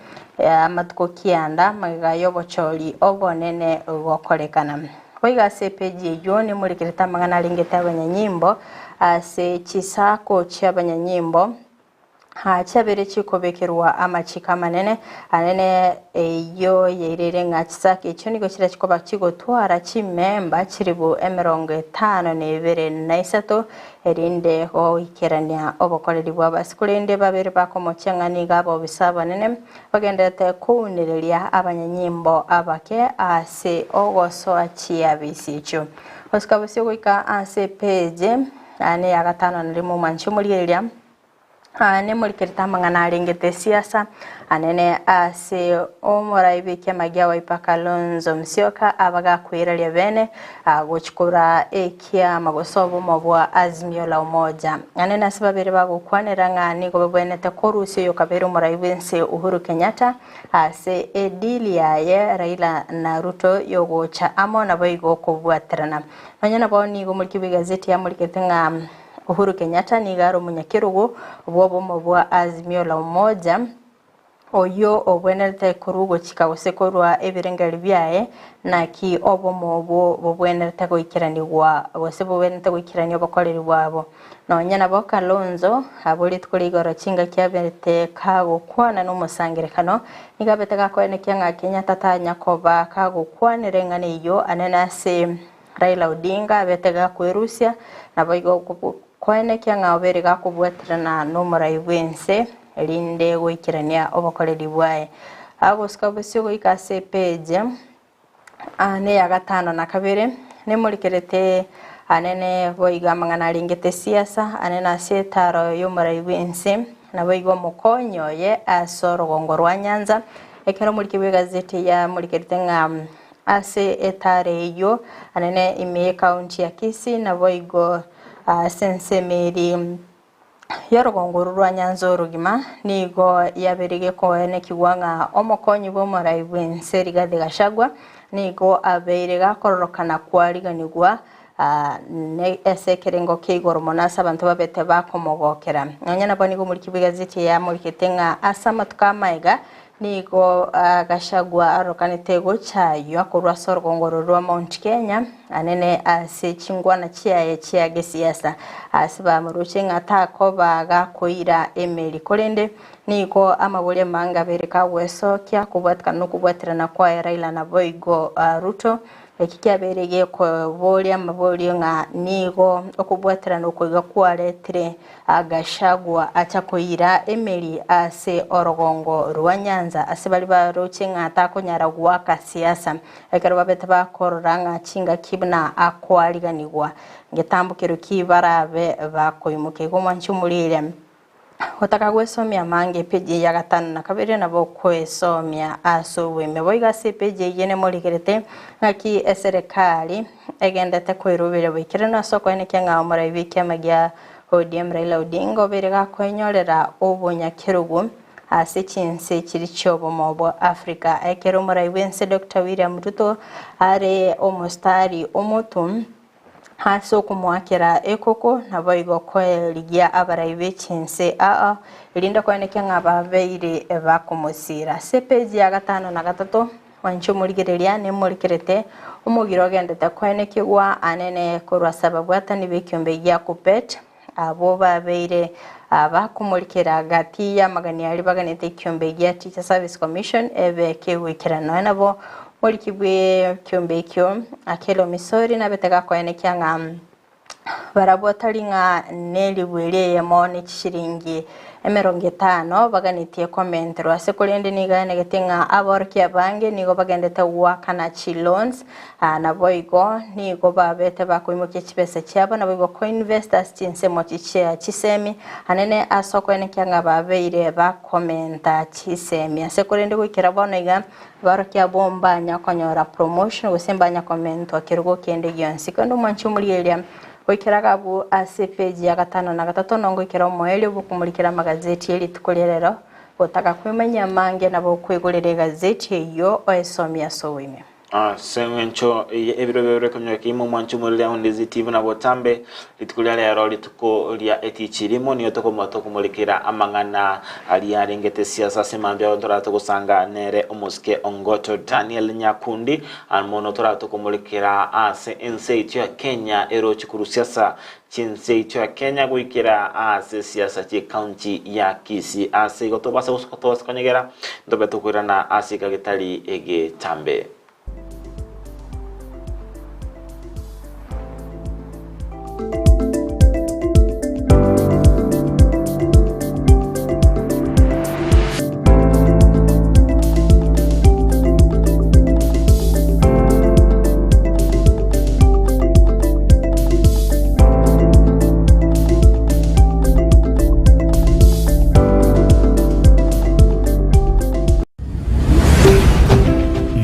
amatuko kianda magayo bocholi obonene gokorekana Oiga sepeji yoni mulikirita mangana lingeta abanyanyimbo ase chisako cy'abanyanyimbo chabere chikobekerwa amachika manene anene yo yerere ngachisake icyo nigo kira kikoba kigotwara chimemba kiribu 55 erinde ho ikerania obokoreri bw'abasikurende babere bakomocyangani gabo bisabanene bagendete kuniriria abanyanyimbo abake ase ogoso achiabisicho oskabusyo goika ase peje ane ya 5 nirimo mancho muriria ane mulikirita mangana alingete siasa anene ase omurai magia wa Kalonzo Musyoka abaga kwiralia bene gochikura ekia magosobo mobwa Azimio la Umoja anene asibabere bagukwanira ngani gobwenete korusyo yokabere omurai bense Uhuru Kenyatta ase edili yaye Raila na Ruto yogocha amona boigo kubwatirana nanyana boni go muliki gazeti ya mulikitenga Uhuru Kenyatta ni garo munyakirugo obwo mobwa Azimio la Umoja oyo obwenete kurugo chikagosekorwa ebirengali byaye naki obo mobwo bobwenete goikiranirwa bose bobwenete goikirania bakoreri bwabo nonyana bo Kalonzo abuli tukurigoro chinga kyabete kago kwana n'umusangirekano nigabete gakwene kyanga Kenyatta tanya koba kago kwanire ngane iyo anenase Raila Odinga betega kwerusia naboigo kwene kyanga obere gakubwatirana n'omurai bwense elinde goikirania obokoreri bwaye agosika busyo ikase peje ane ya 5 na kabere ne mulikerete anene boiga mangana lingete siasa anena setaro y'omurai bwense naboigo mokonyo ye asoro gongorwa Nyanza ekero mulikibe gazeti ya mulikerete ngam ase etare yo anene ime county ya Kisii naboigo sensemeri yarogongorwa Nyanza orugima nigo yaberege ko ene kiwanga omokonyi bomurai bwense Rigathi Gachagua nigo abeire gakororokana kwariganirwa ne esekerengo keigoro monasa abantu babete bakomogokera nyanya boni go muri kibigaziti ya muri ketenga asama tukamaiga nigo Gachagua arokanite gochayo akorwa sorogongororwa Mount Kenya anene ase chingwana chiaye chiage siasa asiba muruche ngatako baga koira emeli kolende nigo amabole manga bereka weso kya kubwatkana no kubwatirana kwa Raila na boigo Ruto ekikyaberege ko bolia maboli nga nigo okubwatirana okwiga kwaletire Gachagua achakoira emeli ase orogongo rwa Nyanza asibali baroche ngatako nyaragwa ka siasa ekero babete bakororanga chinga kibna akwaliganirwa ngetambukiro kibarabe bakoyimuke go mwanchumulire otaka gwesomya mange peje ya 5 na kabere nabo kwesomya aso weme boiga se peje yene molikerete ngaki eserikali egendete kwerubire bikirana soko ene kyanga omurai bikyamagia ODM Raila Odinga berega kwenyorera obonyakirugu ase chinse kiri cyobo mobo Africa ekero omurai bwense Dr. William Ruto are omostari omotum haso kumwakira ekoko naboigo kweligia abarai bechinse ilinda kwaneke ngababeire bakomusira sepeji ya 5 na 3 wancho muligereria ne mulikerete umugiro gendete kwanekegwa anene korwa sababu atani bekyombe ya kupet abo babeire bakumurikira gati ya magani ari baganite ikyombe gya Teacher Service Commission ebe kewikirano nabo muri kibwe kyombe kyo akelo misori na betega kwene kyanga barabwataringa neli bweleye mo ni kishiringi 50 baganitie comment rwase kulende niga negetinga aborkia bange nigo bagendete wakana chi loans na boigo nigo babete bakuimuke chipese cyabo na boigo co investors chinse mo chisemi anene asoko ene kyanga babeire ba commenta chisemi ase kulende kwikira bonega barkia bomba nyakonyora promotion usembanya comment wakirugo kende gyansi kondo manchumuliyelia Wikiraga bu ase page ya 5 na 3 nongo ikira moeli bukumurikira magazeti eli tukolelero botaka kwimanya mange nabo kwegolere gazeti yo oesomya sowime sengencho ebiro kunyo kimo mwanchu mulya ondizi TV na botambe litukulia lero lituko lya etichirimo niyo toko motoko mulikira amangana ali arengete siasa semambya ondora toko sanga nere omuske ongoto Daniel Nyakundi almono tora toko mulikira ase NCT ya Kenya ero chikuru siasa chinse ya Kenya kuikira ase siasa chi county ya Kisii ase gotobasa uskotos kanyegera ndobe tukurana ase kagitali ege tambe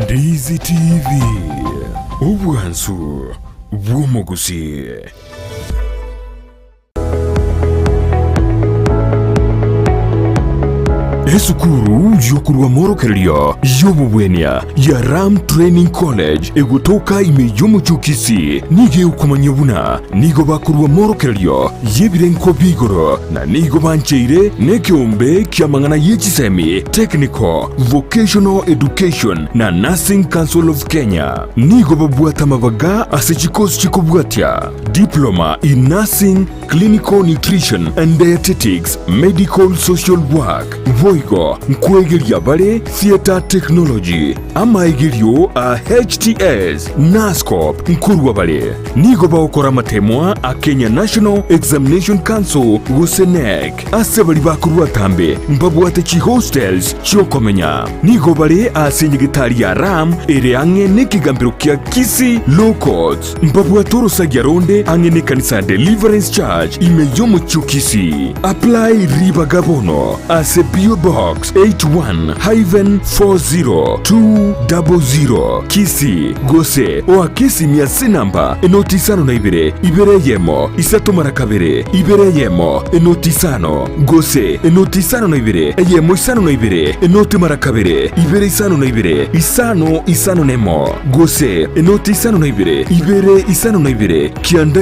Ndizi TV ubwansu bw'umuguzi. Esukuru yokurwa morokerio yobubwenia ya Ram Training College egutoka imeyomu chukisi nige ukumanyabuna nigo bakurwa morokerio yebirenko bigoro na nigo bancheire nekiombe kiamangana yechisemi Technical Vocational Education na Nursing Council of Kenya nigo babuata mabaga asechikos chikobwatia Diploma in Nursing, Clinical Nutrition and Dietetics, Medical Social Work Voigo nkwegeria bare Theater Technology amaigerio a HTS NASCOP nkurwa bare nigo baokora matemwa a Kenya National Examination Council gusenek asebali bakurwa tambe mbabwate chi hostels chokomenya nigo bare asenyegitari ya Ram ere ange nekigambiro kya Kisii Low Court mbabwatoro sagyaronde ange ne kanisa Deliverance Church imeyomo chukisi apply riba gabono ase PO Box 81-40200 Kisii Gose oa Kisii miasi namba enotisano na ibere yemo isato marakabere ibere yemo enotisano Gose enotisano na yemo isano na enoti marakabere ibere isano nemo Gose enotisano na ibere isano na kianda